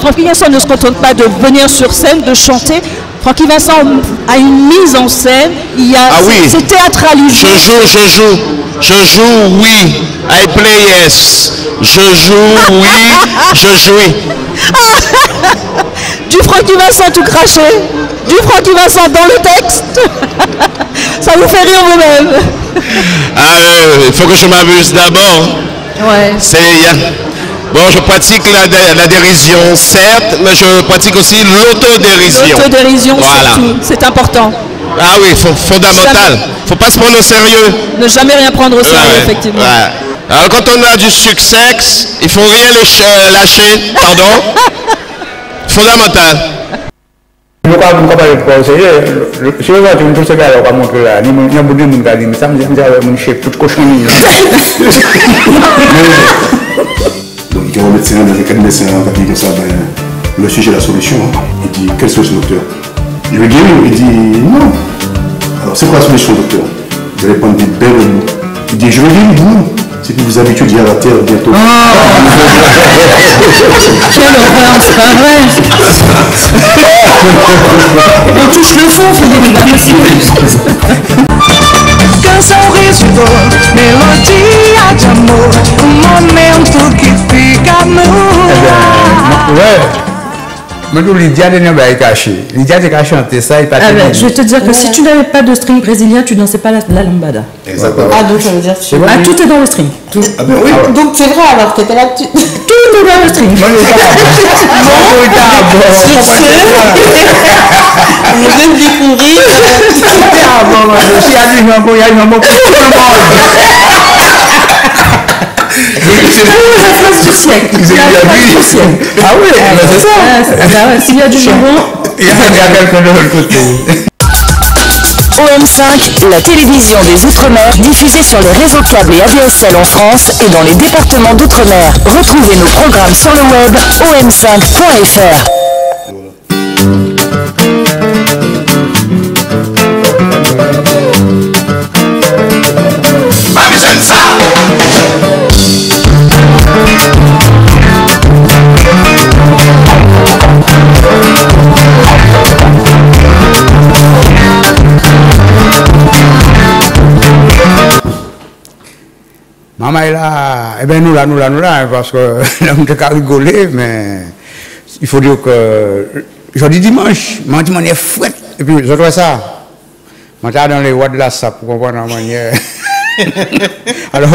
Francky Vincent ne se contente pas de venir sur scène, de chanter. Francky Vincent a une mise en scène, il y a, c'est théâtralisé. Je joue, oui. I play yes. Je joue, oui. Je jouis. Du Francky Vincent tout craché, du Francky Vincent dans le texte. Ça vous fait rire vous-même. Il faut que je m'amuse d'abord. Ouais. Bon, je pratique la dérision, certes, mais je pratique aussi l'autodérision. L'autodérision, voilà. Surtout, c'est important. Ah oui, fondamental. Faut pas se prendre au sérieux. Ne jamais rien prendre au sérieux, effectivement. Ouais. Alors quand on a du succès, il faut rien lâcher, pardon. Fondamental. Je ne sais pas si je vais tout ce gars va montrer là, il y a beaucoup de monde qui dit, mais ça me dit mon chef tout cochonnerie. Donc il y a un médecin, il y a un médecin qui dit ça, le sujet la solution. Il dit, quelle solution docteur? Je lui dis, il dit, non. Alors c'est quoi la solution docteur? Il répond, il dit, belle mots. Il dit, je vais dire, non. C'est que vous habituez à la terre bientôt. Quelle horreur, c'est pas vrai. On touche le fond, Frédéric. Canção risco, melodia de amor, momento que fica no ar. Ouais. Mais nous, Lydia n'est pas caché. Lydia n'a qu'à chanter ça, il pas je vais te dire que si tu n'avais pas de string brésilien, tu dansais pas la lambada. Exactement. Ah, donc ça veut dire que tout est dans le string. Tout. Ah ben oui. Donc c'est vrai alors que t'es là, tout est dans le string. Moi, je viens de découvrir. Ah oui, c'est ça. S'il y a du jambon, il y a quelqu'un de l'autre côté. OM5, la télévision des Outre-mer, diffusée sur les réseaux câbles et ADSL en France et dans les départements d'Outre-mer. Retrouvez nos programmes sur le web om5.fr. Maman est là, eh bien nous là, parce que on a rigolé, mais il faut dire que jeudi dimanche, mardi on est fouette, et puis je vois ça. Je suis dans les voies de la sape pour comprendre la manière. Alors,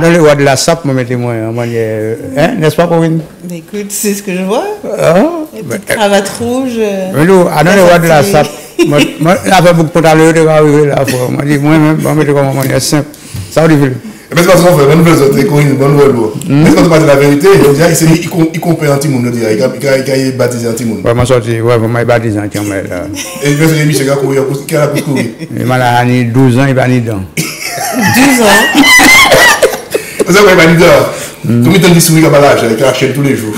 dans les voies de la sape, je mets moi en manière, n'est-ce pas Corinne? écoute, c'est ce que je vois. Les petites cravates rouges. Mais nous, dans les voies de la sape, moi, j'ai fait beaucoup de pantalons de arriver là. Moi, je dis, moi-même, je mets comme manière simple. Ça va difficile. Mais c'est parce qu'on fait bonne nouvelle, une bonne nouvelle. Mais quand on parle de la vérité, il comprend un petit monde, il a baptisé un petit monde. Ouais, je suis sorti, ouais, je m'ai baptisé un petit monde. Et je vais Michel Gakou, qui a courir. Il m'a 12 ans, il va ni dedans. 12 ans. Vous savez, il va ni dedans. Comme il dit souris comme l'âge, il achète tous les jours.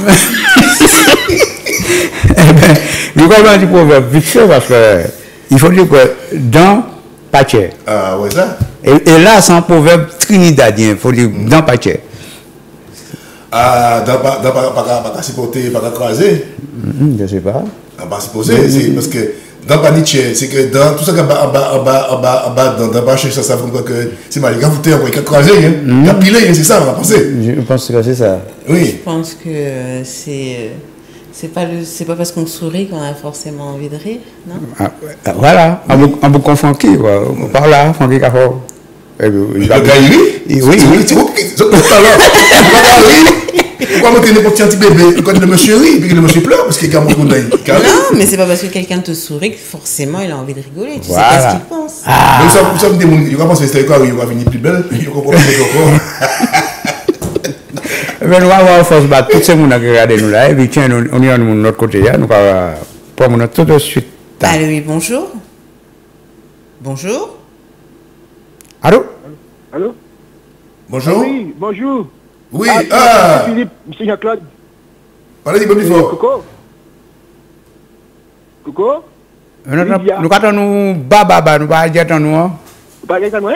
Eh bien, je comprends un petit proverbe vite fait parce qu'il faut dire que dans Paché. Ah, ouais, ça. Et là, c'est un proverbe trinidadien, il faut dire dans Paché. Ah, dans pas supporter, pas craser. Je ne sais pas. Pas supposer, c'est parce que dans Paniché, c'est que dans tout ça qui est en bas, dans Paché, ça veut dire que c'est mal. Quand vous êtes en craser, il y a pilé, c'est ça, on a pensé. Je pense que c'est ça. Oui. Je pense que c'est pas parce qu'on sourit qu'on a forcément envie de rire, non? Voilà, un peu confondu, quoi. Par là, Francky Cafort. Il a gagné? Oui. Pourquoi moi, n'importe un petit bébé, quand le monsieur rit, puis que le monsieur pleure, parce qu'il y a beaucoup de Non, mais c'est pas parce que quelqu'un te sourit que forcément il a envie de rigoler. Tu sais pas ce qu'il pense. Donc ça me dit, il va penser que c'est quoi, il va venir plus belle, il va comprendre encore. Mais nous allons force battre tous ces gens qui regardent nous là, et puis tiens, on est de notre côté, nous allons prendre tout de suite. Allez, oui, bonjour. Bonjour. Allô? Allô? Bonjour. Oui, bonjour. Oui, Philippe, monsieur Jean-Claude. Parlez du bon fort. Coco? Nous attendons nous, baba, nous allons dire nous. Pas dire moi?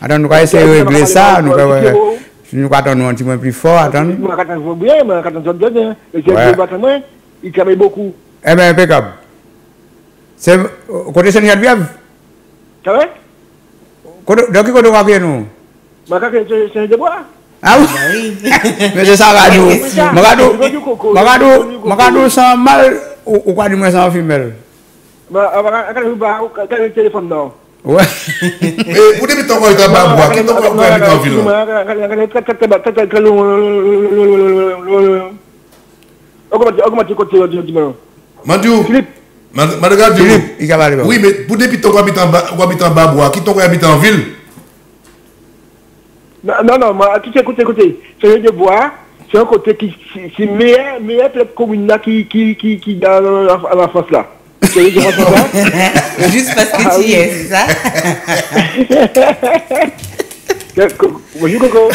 Attends, nous allons essayer de régler ça. nous attendons un petit peu plus fort, attends. Moi, j'attends bien, mais j'attends bien. Et c'est bâtiment, il travaille beaucoup. Eh bien, impeccable. C'est côté Seigneur Biave. Ça va? Donc, côté quoi nous? Ma carte, c'est de bois. Ah oui? Mais c'est ça, Radou. Magadou, sans mal, ou quoi du moins sans femelle? Le téléphone, non. Ouais. Mais vous débutez encore avec un babois, qui est encore en ville? Augmente côté du Mandiou, Philippe, oui, mais pour débuter encore habiter en babois, qui est encore habité en ville? Non, écoutez, c'est de bois, c'est un côté qui c'est meilleur que la commune là qui dans la France là. Juste parce que tu y es, c'est ça? Bonjour Coco.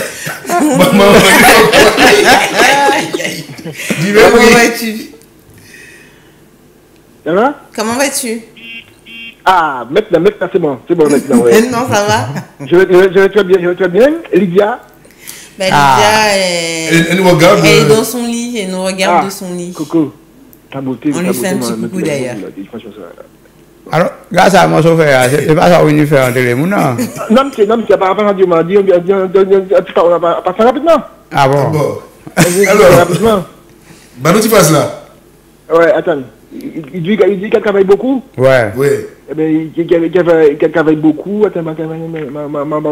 Comment vas-tu? Ça va? Comment vas-tu? Ah, maintenant c'est bon maintenant. Ouais. Non, ça va? Je vais très bien. Lydia? Ben, Lydia, elle nous regarde. Elle est dans son lit, elle nous regarde de son lit. Coco, ta beauté. On lui fait un petit coucou d'ailleurs. Alors, grâce à mon chauffeur, c'est pas ça où il fait en télé, non? Non, c'est pas radio, on va passer rapidement. Ah bon? Alors, rapidement. Bah, nous, tu fasses là. Ouais, attends. Il dit qu'elle travaille beaucoup. Ouais. Oui. Eh bien, il travaille beaucoup. Attends, ma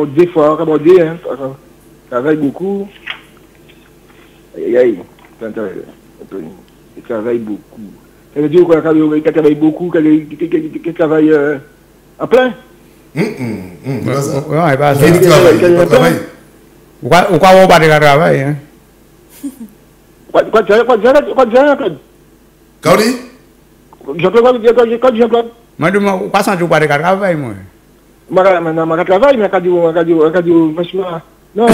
d'effort, hein. Il travaille beaucoup. Aïe. Il travaille beaucoup. Ça veut dire qu'elle travaille beaucoup, qu'elle travaille en plein. Ouais, pas ça. Il travaille. Ou quoi on va pas de travail, hein? Quoi, Kaudi? Jean-Claude. Moi, je ne pas sentir pas de travail, moi. Je travaille, mais je franchement. Non,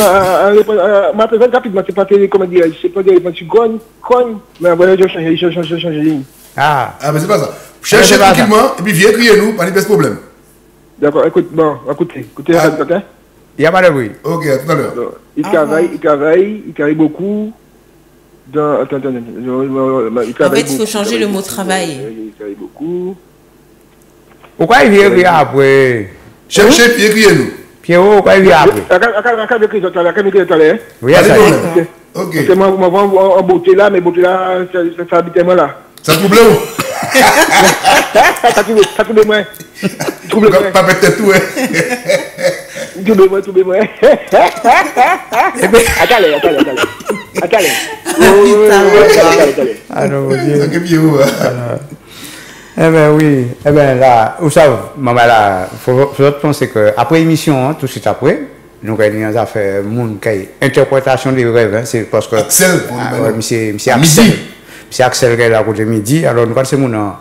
ma présence rapidement, c'est pas comment dire, c'est pas des tu cogne, mais voilà, je change de ligne. Ah, mais c'est pas ça. Cherchez tranquillement, et puis viens crier nous, pas de problème. D'accord, écoutez, il n'y a pas de bruit. Ok, à tout à l'heure. Il travaille beaucoup. En fait, il faut changer le mot travail. Il travaille beaucoup. Pourquoi il vient crier après? Cherchez, puis criez nous. Pierrot, pourquoi il vient après? Oui, ça y est. Ok. Parce que moi, en beauté là, mais beauté là, ça habite moi là. Ça trouble où? Ça trouble moi. Pas peut-être tout, hein. Trouble moi. Attendez. Ah non, mon Dieu. Ça que bien où? Eh bien oui, eh bien là, vous savez, maman là, il faut penser qu'après l'émission, tout de suite après, nous avons des affaires, interprétation des rêves, c'est parce que... Axel, monsieur Axel qui est là à côté midi, alors nous avons ces gens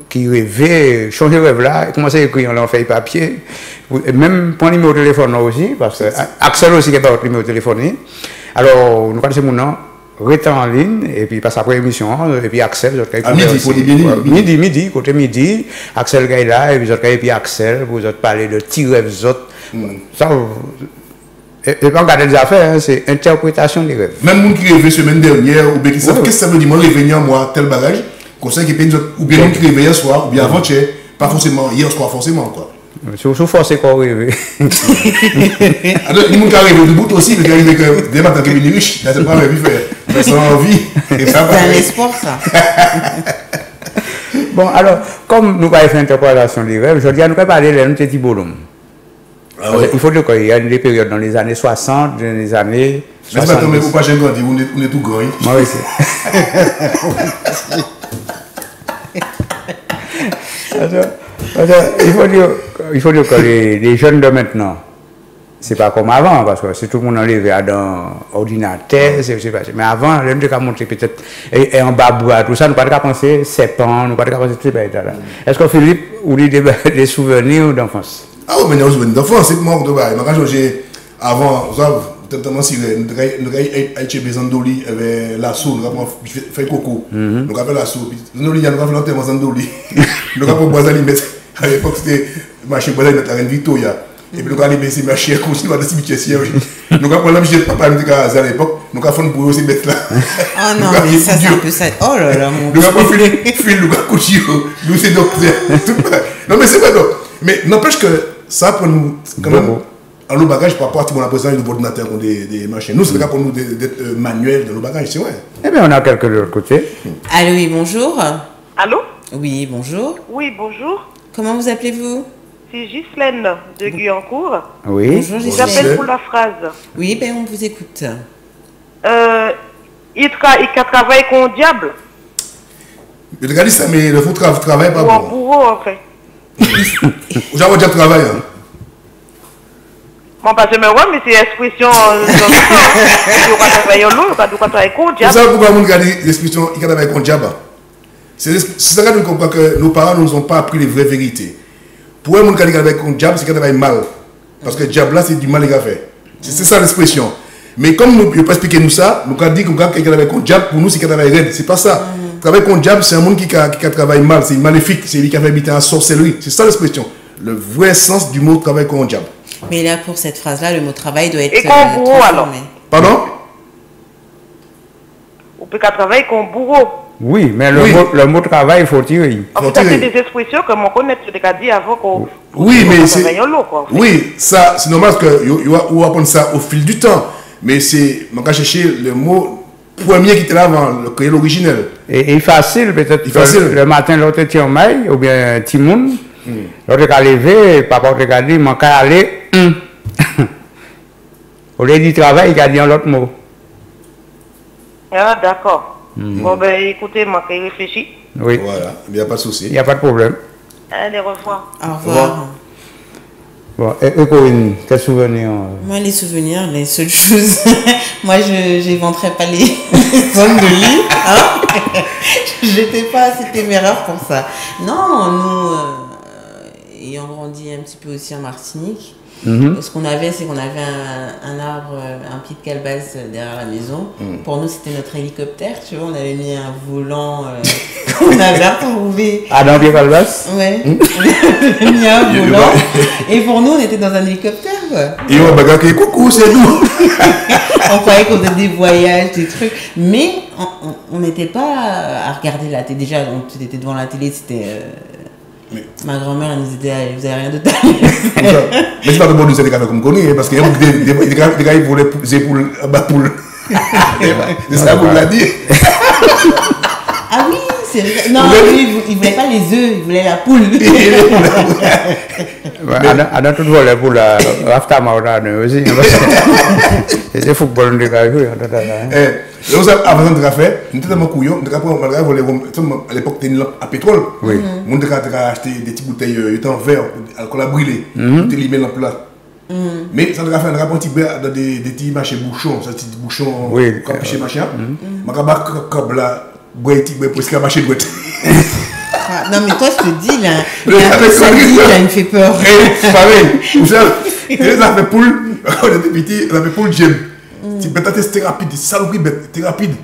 qui rêvaient, changer de rêve là, commencer à écrire, on fait papier, même prendre le numéro de téléphone aussi, parce que Axel aussi qui n'a pas votre numéro de téléphone, alors nous avons ces gens rester en ligne et puis passe après l'émission et puis Axel midi côté midi Axel est là et puis Axel vous autres parler de petits rêves autres ça et pas regarder des affaires c'est interprétation des rêves même monde qui rêvait semaine dernière ou bien qui savent qu'est-ce que ça veut dire moi réveiller moi tel bagage conseil qui peut ou bien monde qui réveille hier soir ou bien avant-hier pas forcément hier soir forcément quoi. Sous force qu'on rêve. Alors, il y a des gens qui arrivent du bout aussi, mais qui arrivent que des matins qui viennent riches, c'est pas la vie faire. Mais c'est envie. C'est un espoir, ça. Bon, alors, comme nous allons faire interprétation des rêves, je dis à nous parler de notre petit bonhomme. Ah ouais. Il faut dire qu'il y a des périodes dans les années 60, dans les années 70. Mais vous pas j'ai grandi, on est tout grand. Moi aussi. Il faut dire que les jeunes de maintenant, c'est pas comme avant, parce que c'est tout le monde enlevé à dans l'ordinateur, mais avant, les gens ont montré peut-être, et en babouin, tout ça, nous ne pouvons pas penser serpent, nous ne pouvons pas penser tout ça. Est-ce que Philippe, vous avez des souvenirs d'enfance? Ah oui, mais il y a des souvenirs d'enfance, c'est que moi, quand j'ai, avant, vous savez, notamment si nous avons été Zandoli avec l'assaut, nous avons fait coco, nous avons fait l'assaut, nous avons fait l'enterrement Zandoli, nous avons fait Boisali, à l'époque c'était marché Boisali, la reine Victoria. Et puis nous allons laisser ma chère aussi dans la cimetière. Nous allons prendre la papa à l'époque, nous allons faire pour aussi mettre là. Oh non, mais ça c'est un peu ça. Oh là là, mon Dieu. Nous allons filer, nous allons coucher, nous c'est docteur. Non mais c'est pas donc. Mais n'empêche que ça pour nous quand même en nos bagages par rapport à tout mon présent de ordinateur comme des machines. Nous c'est le cas pour nous d'être manuel dans nos bagages, c'est vrai. Eh bien on a quelques de l'autre côté. Allô, oui, bonjour. Allô? Oui, bonjour. Oui, bonjour. Comment vous appelez-vous? C'est Ghislaine de Guyancourt. Oui. Bonjour, Ghislaine. J'appelle pour la phrase. Oui, ben on vous écoute. Il travaille avec un diable. Je te dis ça, mais le faux travail pas bon. Ou un bourreau, en fait. J'avais déjà travaillé. Bon, parce que mais c'est l'expression. Il doit travailler l'eau, il doit travailler avec un diable. C'est ça pourquoi on regarde l'expression il travaille avec un diable. C'est ça que nous comprenons que nos parents ne nous ont pas appris les vraies vérités. Pour un monde qui travaille avec un diable, c'est qu'il travaille mal. Parce que le diable là, c'est du mal qu'il a fait. C'est ça l'expression. Mais comme nous ne pouvons pas expliquer nous ça, nous avons dit que quelqu'un qui travaille avec un diable, pour nous, c'est qu'il travaille raide. C'est pas ça. Travailler avec un diable, c'est un monde qui travaille mal, c'est maléfique, c'est lui qui a fait habiter en sorcellerie. C'est ça l'expression. Le vrai sens du mot travail avec un diable. Mais là, pour cette phrase-là, le mot travail doit être. Et qu'on bourreau alors? Pardon? On peut travailler avec un bourreau. Oui, mais le mot travail, il faut tirer. En fait, c'est des expressions que mon connaît, tu l'as dit avant qu'on. Oui, mais c'est. Oui, ça, c'est normal parce que on va apprendre ça au fil du temps. Mais c'est. On va chercher le mot premier qui était là avant, le créole originel. Et facile, peut-être. Le matin, l'autre était en maille, ou bien Timoun. L'autre est levé, papa a dit, il manque à aller. Au lieu du travail, il a dit un autre mot. Ah, d'accord. Bon, ben écoutez, moi, qui réfléchis. Oui. Voilà, il n'y a pas de souci. Il n'y a pas de problème. Allez, au revoir. Au revoir. Bon, et Corinne, quels souvenirs? Moi, les souvenirs, les seules choses. Moi, je n'inventerais pas les zones de lit. Hein. J'étais pas assez téméraire pour ça. Non, nous, ayant grandi un petit peu aussi en Martinique, ce qu'on avait, c'est qu'on avait un arbre, un pied de calebasse derrière la maison. Pour nous, c'était notre hélicoptère, tu vois. On avait mis un volant qu'on avait retrouvé. Ah, dans le pied de calebasse? Ouais. On avait mis un volant. Et pour nous, on était dans un hélicoptère, quoi. Et on va dire coucou, c'est nous. On croyait qu'on faisait des voyages, des trucs. Mais on n'était pas à regarder la télé. Déjà, on était devant la télé, c'était. Ma grand-mère, elle nous disait, vous n'avez rien de tel. Mais c'est pas de bon nous aider comme connu, parce qu'il y a des gars qui voulaient les épaules à bas poule. C'est ça qu'on l'a dit. Ah oui, c'est vrai. Non, lui, il ne voulait pas les œufs, il voulait la poule. On a tout volé pour la Rafta Maurane aussi. C'est football de gars. Nous avons un café, nous avons un couillon, nous avons à l'époque des lampes à pétrole. Nous avons acheté des petites bouteilles en verre, alcool à brûler, pour éliminer la place. Mais ça nous a fait un petit peu dans des petits marchés bouchons, ça petits bouchons, comme chez machin. Je vais comme là, presque un marché de boîte. Non, mais toi, je te dis, là, il me fait peur. Pareil, vous savez, ça fait poule, on était petit, on avait poule gemme. C'était rapide, c'est saloperie bête, c'était rapide.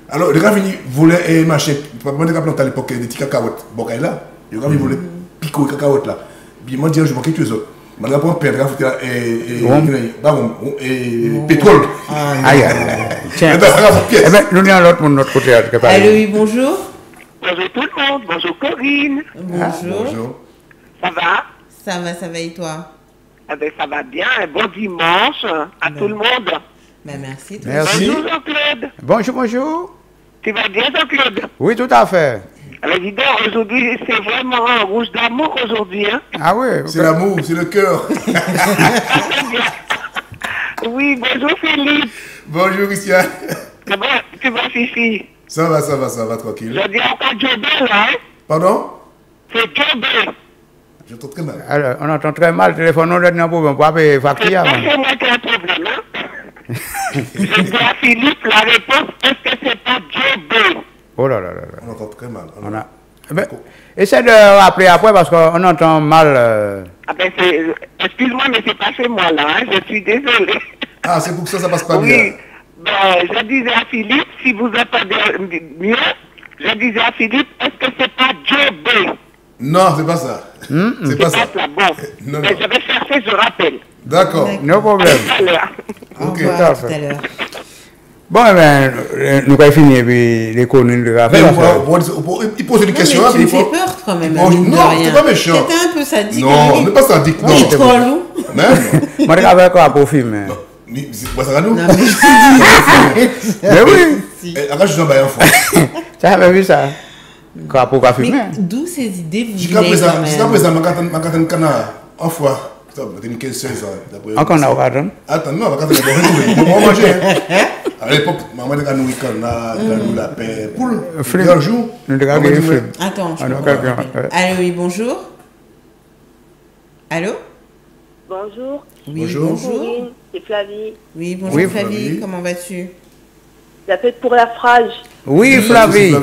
Alors, le gars venu voler un machin, moi, je me à l'époque des petits cacahuètes. Bon, là, le gars venu voler pico et cacahuètes là. Puis moi, je dis, je vais quelque chose. Je vais prendre perdre, pétrole. Aïe, tiens. Eh bien, nous avons l'autre de notre côté. Allô, oui, bonjour. Bonjour tout le monde, bonjour Corinne. Bonjour. Ça va? Ça va et toi? Eh bien, ça va bien, un bon dimanche à tout le monde. Ben, merci. Merci. Bonjour Jean-Claude. Bonjour. Tu vas bien Jean-Claude? Oui, tout à fait. Alors dis donc, aujourd'hui, c'est vraiment un rouge d'amour aujourd'hui, hein? Ah oui. C'est l'amour, c'est le cœur. Oui, bonjour Philippe. Bonjour Christian. Tu vas Fifi? Ça va, tranquille. Je dis encore Jobel, hein? Pardon? C'est Jobel. J'entends très mal. Alors, on entend très mal, le téléphone, on a un problème, pour payer facture. C'est moi qui ai un problème, hein? Je dis à Philippe, la réponse, est-ce que c'est pas Jobel? Oh là là. On entend très mal. Essaie de rappeler après parce qu'on entend mal. Ah ben excuse-moi, mais c'est pas chez moi là, hein? Je suis désolée. Ah, c'est pour ça passe pas bien. Oui, ben, je disais à Philippe, si vous entendez mieux, je disais à Philippe, est-ce que c'est pas Jobel? Non, c'est pas ça. C'est pas ça. Bon. Non, non. Mais je vais chercher, je rappelle. D'accord. No problème. Au Ok, revoir, tout à à fait. tout à l'heure. Bon, eh ben, nous avons fini et puis les communes de la Mais il pose une question. Tu me fais peur quand même. Non, c'est pas méchant. C'était un peu sadique. Non, n'est pas sadique. Non, il est trop lourd. Mais moi, je travaille encore pour film. c'est ça, nous. Non, mais je dis. Mais oui. Après, je suis un enfant. Tu as vu ça? Quand pour pas filmer. Mais d'où ces idées vous Jusqu'à venez quand présent, même? ma carte canard, en fois. Ça, c'est une question, ça. Encore on a regardé. Attends, non, ma carte canard, on va manger. À l'époque, maman a nourri canard, la paix, poule. Un jour. Nous avons gagné film. Attends, je Ah, non, comprends. quelqu'un, ouais. Allô, oui, bonjour. Allô? Bonjour. Oui, Bonjour. bonjour. Oui, c'est Flavie. Oui, bonjour Oui, Flavie, Flavie. comment vas-tu? J'appelle pour la phrase. Oui, Flavie.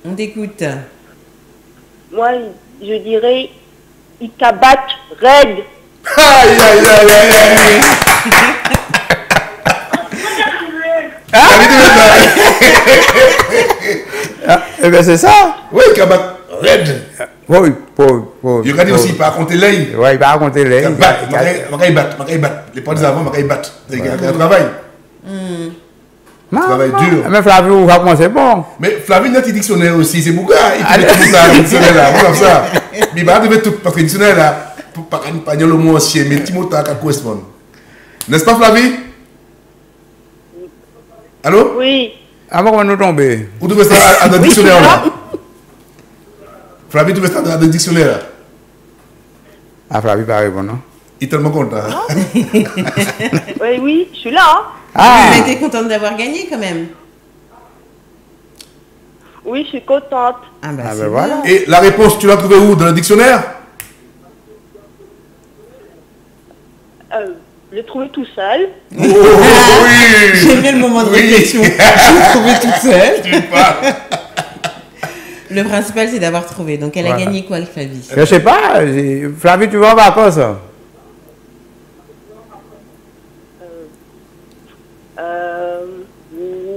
On t'écoute. Moi, je dirais, ils t'abattent raide. Aïe, aïe, aïe, aïe, aïe. Eh bien, c'est ça. Oui, Kabat, red. Oui, Il regarde aussi, il peut raconter l'œil. Oui, il va raconter les. Il battre. Les potes avant, il battre. Il y a un travail. Travail dur. Mais Flavie, vous va commencer bon. Mais Flavie, notre dictionnaire aussi, c'est beaucoup. Il fait tout ça, le dictionnaire là, comme ça. Mais il va arriver tout, parce que le dictionnaire là, pas dire le mot ancien, mais le petit mot qui correspond. N'est-ce pas, Flavie? Allô? Oui. Avant qu'on nous tombe. Vous trouvez ça dans le dictionnaire là? Flavie, tu veux ça dans le dictionnaire là? Ah, Flavie, pas répondre, non? Il est tellement content. Hein? Oui, oui, je suis là. Hein. Ah! Tu été contente d'avoir gagné quand même. Oui, je suis contente. Ah, bah, Ah, c'est ben voilà. Et la réponse, tu l'as trouvée où? Dans le dictionnaire? J'ai trouvé tout seul. Oh, oui! J'ai aimé le moment de Oui. réflexion. J'ai trouvé toute seule. Tu parles. Le principal, c'est d'avoir trouvé. Donc, elle a gagné quoi, Flavie? Je sais pas. Flavie, tu vas en vacances?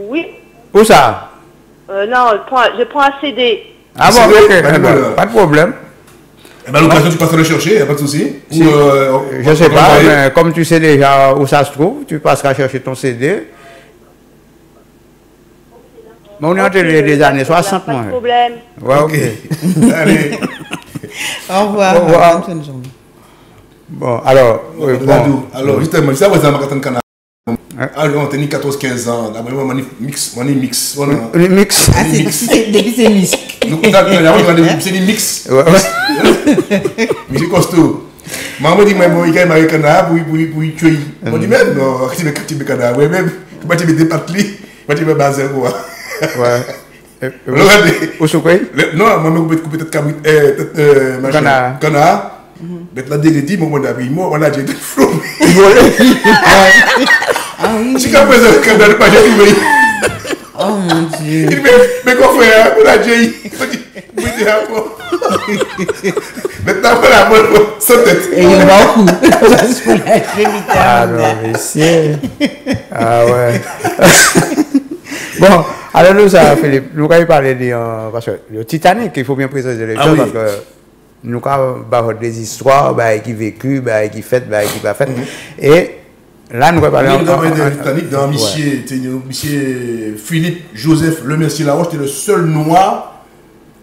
Oui. Où ça? Non, je prends un CD. Ah bon, C'est ok. vrai, Eh ben, pas de problème. Eh ben, l'occasion, tu passes à le chercher, il n'y a pas de souci. Si. Ou, Je sais pas, mais comme tu sais déjà où ça se trouve, tu passeras chercher ton CD. Mais on est entre les années 60, Pas moi. de problème. Ouais, ok. Allez. Au revoir. Au revoir. Bonne journée. Bon, alors, bon. Alors, justement, ça, vous avez un canard. Alors, on tenait 14-15 ans. D'abord, on mix. Le mix. Ah, depuis c'est Miss. Nous, c'est des mix. Ouais, ouais. Mais c'est costaud. Maman dit, mais bon, il y a un canard pour y tuer. On dit, même, non, tu mets un canard. Oui, même, tu vas te mettre des patlis, tu vas te mettre basé, quoi. Ouais. Regardez. Où sont Non, maman, couper peut-être canard. Canard. Mais la dérédie, moi, on a dit, flou. Ah oui. Jusqu'à présent, le canard, pas j'ai trouvé. Oh mon Dieu. Il dit, mais qu'on fait, on a dit, il dit, maintenant, on a la sans tête. Et il va au cou. Parce qu'on a fait Ah mi-temps. non, messieurs. Ah ouais. Bon, alors nous, ça, Philippe, nous allons parler de... parce que le Titanic, il faut bien préciser les choses, oui. parce que nous avons des histoires qui vécues, qui faites, qui pas faites. Et là, nous allons parler... Nous avons parlé de Titanic dans monsieur Philippe Joseph Lemercier Laroche, c'était le seul noir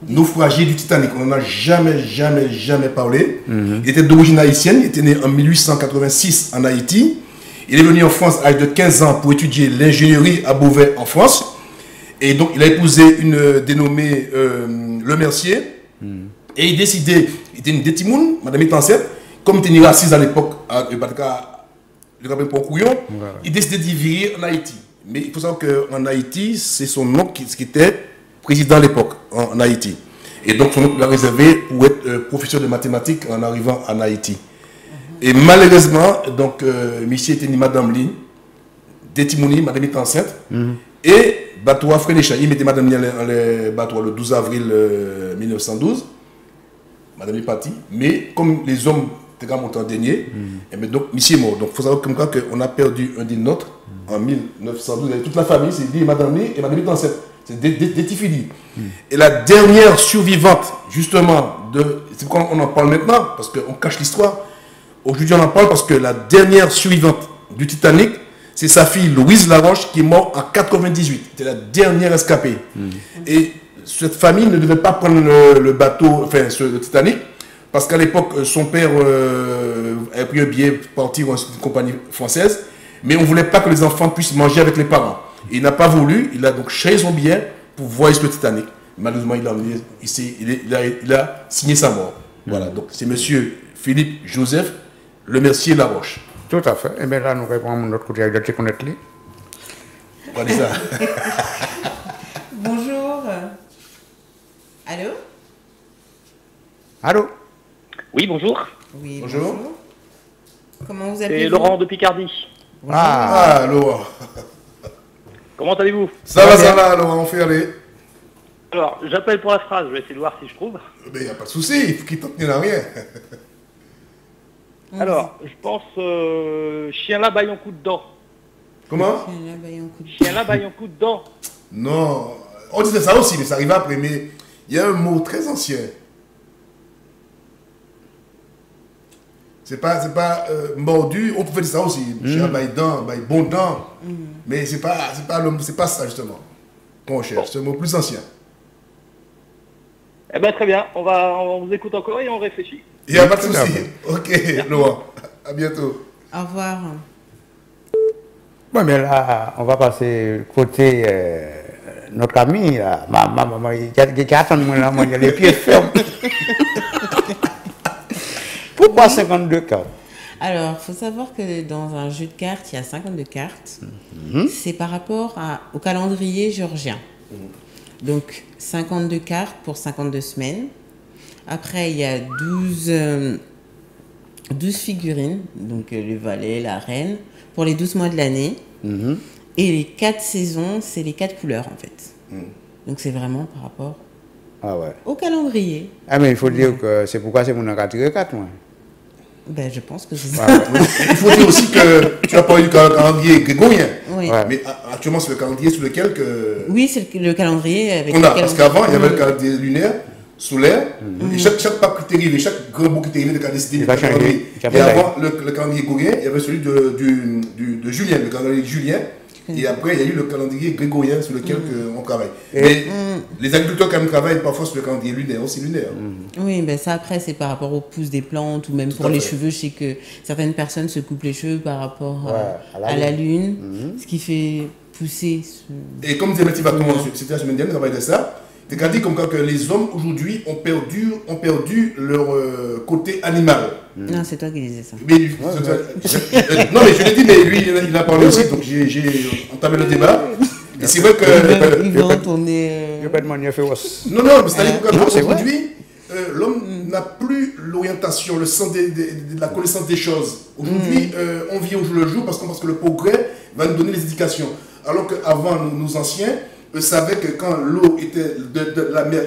naufragé du Titanic. On n'en a jamais parlé. Il était d'origine haïtienne, il était né en 1886 en Haïti. Il est venu en France à l'âge de 15 ans pour étudier l'ingénierie à Beauvais en France. Et donc, il a épousé une dénommée Lemercier. Et il décidait, il était une détimoun, madame est enceinte, comme il était raciste à l'époque, le rappel pour Couillon, il décidait d'y vivre en Haïti. Mais il faut savoir qu'en Haïti, c'est son oncle qui était président à l'époque, en Haïti. Et donc, son oncle l'a réservé pour être professeur de mathématiques en arrivant en Haïti. Et malheureusement, donc, monsieur était ni madame Li, détimouni, madame est enceinte, et bateau à Frédécha, il mettait madame Li en le bateau le 12 avril 1912. Madame est partie, mais comme les hommes étaient quand même en dernier, et bien donc, monsieur est mort. Donc, il faut savoir comme quoi qu'on a perdu un des nôtres en 1912. Toute la famille, c'est dit Madame Lee et Madame est enceinte. C'est des Tifili. Et la dernière survivante, justement, c'est pourquoi on en parle maintenant, parce qu'on cache l'histoire. Aujourd'hui, on en parle parce que la dernière survivante du Titanic, c'est sa fille Louise Laroche qui est morte en 98. C'était la dernière escapée. Et cette famille ne devait pas prendre le bateau, enfin le Titanic, parce qu'à l'époque, son père avait pris un billet pour partir dans une compagnie française, mais on ne voulait pas que les enfants puissent manger avec les parents. Il n'a pas voulu, il a donc changé son billet pour voir le Titanic. Malheureusement, il a signé sa mort. Voilà, donc c'est monsieur Philippe Joseph Lemercier Laroche. Tout à fait. Et bien là, nous répondons de notre côté avec des connaître. On dit ça. Bonjour. Allô? Allô? Oui, bonjour. Oui, bonjour. Comment vous appelez? C'est Laurent de Picardie. Bonjour. Ah, Laurent. Comment allez-vous? Ça va, Laurent, on fait aller. Alors, j'appelle pour la phrase, je vais essayer de voir si je trouve. Mais il n'y a pas de souci, il faut qu'il t'en tienne à rien. Alors, je pense chien là baille un coup de dent. Comment? Chien là baille un coup de dent. Non, on disait ça aussi, mais ça arrive après. Mais il y a un mot très ancien. C'est pas mordu, on peut faire ça aussi. Chien baille dent, baille bon dent. Mais c'est pas ça justement qu'on cherche, c'est un mot plus ancien. Eh bien, très bien, on vous écoute encore et on réfléchit. Il n'y a pas de souci. Ok, Laurent, à bientôt. Au revoir. Bon, mais là, on va passer côté notre ami, là. Maman, il y a les pieds fermes. Pourquoi 52 cartes? Alors, il faut savoir que dans un jeu de cartes, il y a 52 cartes. C'est par rapport au calendrier géorgien. Donc, 52 cartes pour 52 semaines. Après, il y a 12 figurines, donc le valet, la reine, pour les 12 mois de l'année. Et les 4 saisons, c'est les 4 couleurs, en fait. Donc, c'est vraiment par rapport au calendrier. Ah, mais il faut dire que c'est pourquoi c'est mon 4 moi. Ben, je pense que c'est ça. Il faut dire aussi que tu as parlé du calendrier grégorien. Oui. Mais actuellement, c'est le calendrier sur lequel que... Oui, c'est le calendrier avec on a, parce qu'avant, il y avait le calendrier lunaire, solaire, et chaque pape qui est arrivé, chaque grand mot qui est arrivé, de décidé du calendrier. Et avant, le calendrier grégorien, il y avait celui de Julien, le calendrier julien. Et après, il y a eu le calendrier grégorien sur lequel on travaille. Mais les agriculteurs, quand même, travaillent parfois sur le calendrier lunaire, aussi lunaire. Oui, ben ça, après, c'est par rapport aux pousses des plantes, ou même pour les cheveux. Je sais que certaines personnes se coupent les cheveux par rapport à la lune, ce qui fait pousser. Et comme disait Mathieu Vacon, c'était la semaine dernière, on travaillait de ça. C'est qu'à dire comme quoi que les hommes, aujourd'hui, ont perdu leur côté animal. Non, c'est toi qui disais ça. Mais non, mais je l'ai dit, mais lui, il a parlé aussi, donc j'ai entamé le débat. Et c'est vrai que... Il va retourner... Il va pas demander à faire Non, mais c'est-à-dire qu'aujourd'hui, l'homme n'a plus l'orientation, le sens de la connaissance des choses. Aujourd'hui, on vit au jour le jour parce que le progrès va nous donner les indications. Alors qu'avant, nos anciens savaient que quand l'eau de la mer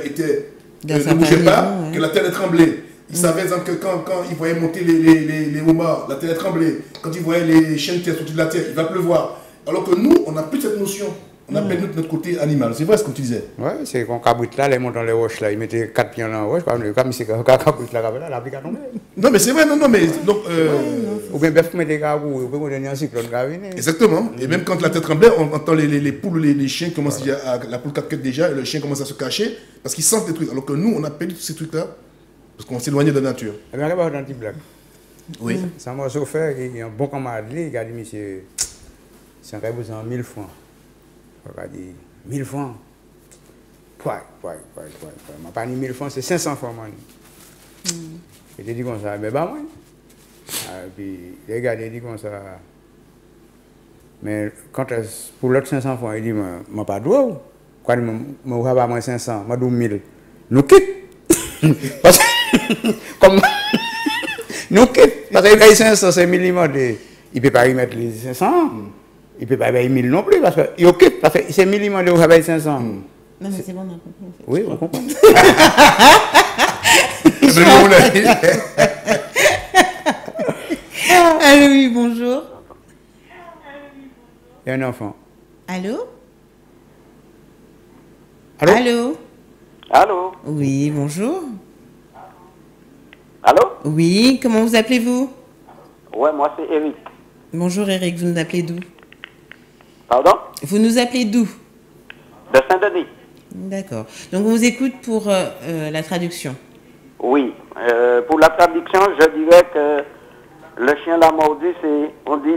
ne bougeait pas, que la terre tremblait. Ils savaient que quand ils voyaient monter les homards, la terre tremblait. Quand ils voyaient les chiens de terre sortir de la terre, il va pleuvoir. Alors que nous, on n'a plus cette notion. On a perdu notre côté animal. C'est vrai ce que tu disais. Oui, c'est qu'on cabrite là, les montent dans les roches là, ils mettaient 4 pieds dans la roche, comme c'est qu'on cabrite là, la vie a tombé. Non, mais c'est vrai, non, mais. Donc, ou bien, bœuf met des garous, ou bien, on a un cyclone graviné. Exactement. Et même quand la terre tremblait, on entend les poules, les chiens commencent la poule 4 déjà, et le chien commence à se cacher, parce qu'ils sentent des trucs. Alors que nous, on a perdu tous ces trucs-là, parce qu'on s'éloignait de la nature. Eh bien, regarde dans une petite blague. Oui. Ça m'a offert, il y a un bon camarade, il a dit, monsieur, c'est un besoin 1000 francs. Il a dit 1000 francs. Ma pas dit 1000 francs, c'est 500 francs. Il a dit comme ça, mais bah, moi. Et puis, les gars, il a dit comme ça. Mais quand pour l'autre 500 francs, il dit, moi pas d'eau. Quoi, moi, pas moins 500, moi, 1000. Nous quitte. Parce que, comme. Nous quitte. Parce que les 500, c'est minimum de. Il ne peut pas y mettre les 500. Il ne peut pas payer 1000 non plus, parce que occupe, parce que c'est 1000 de vous payer 500. Non, mais c'est bon, on a compris. Oui, on comprend. Allô, oui, bonjour. Il y a un enfant. Allô? Allô? Allô? Allô? Oui, bonjour. Allô? Oui, comment vous appelez-vous? Ouais, moi c'est Eric. Bonjour Eric, vous nous appelez d'où? Pardon? Vous nous appelez d'où? De Saint-Denis. D'accord. Donc on vous écoute pour la traduction. Oui. Pour la traduction, je dirais que le chien l'a mordu, c'est, on dit,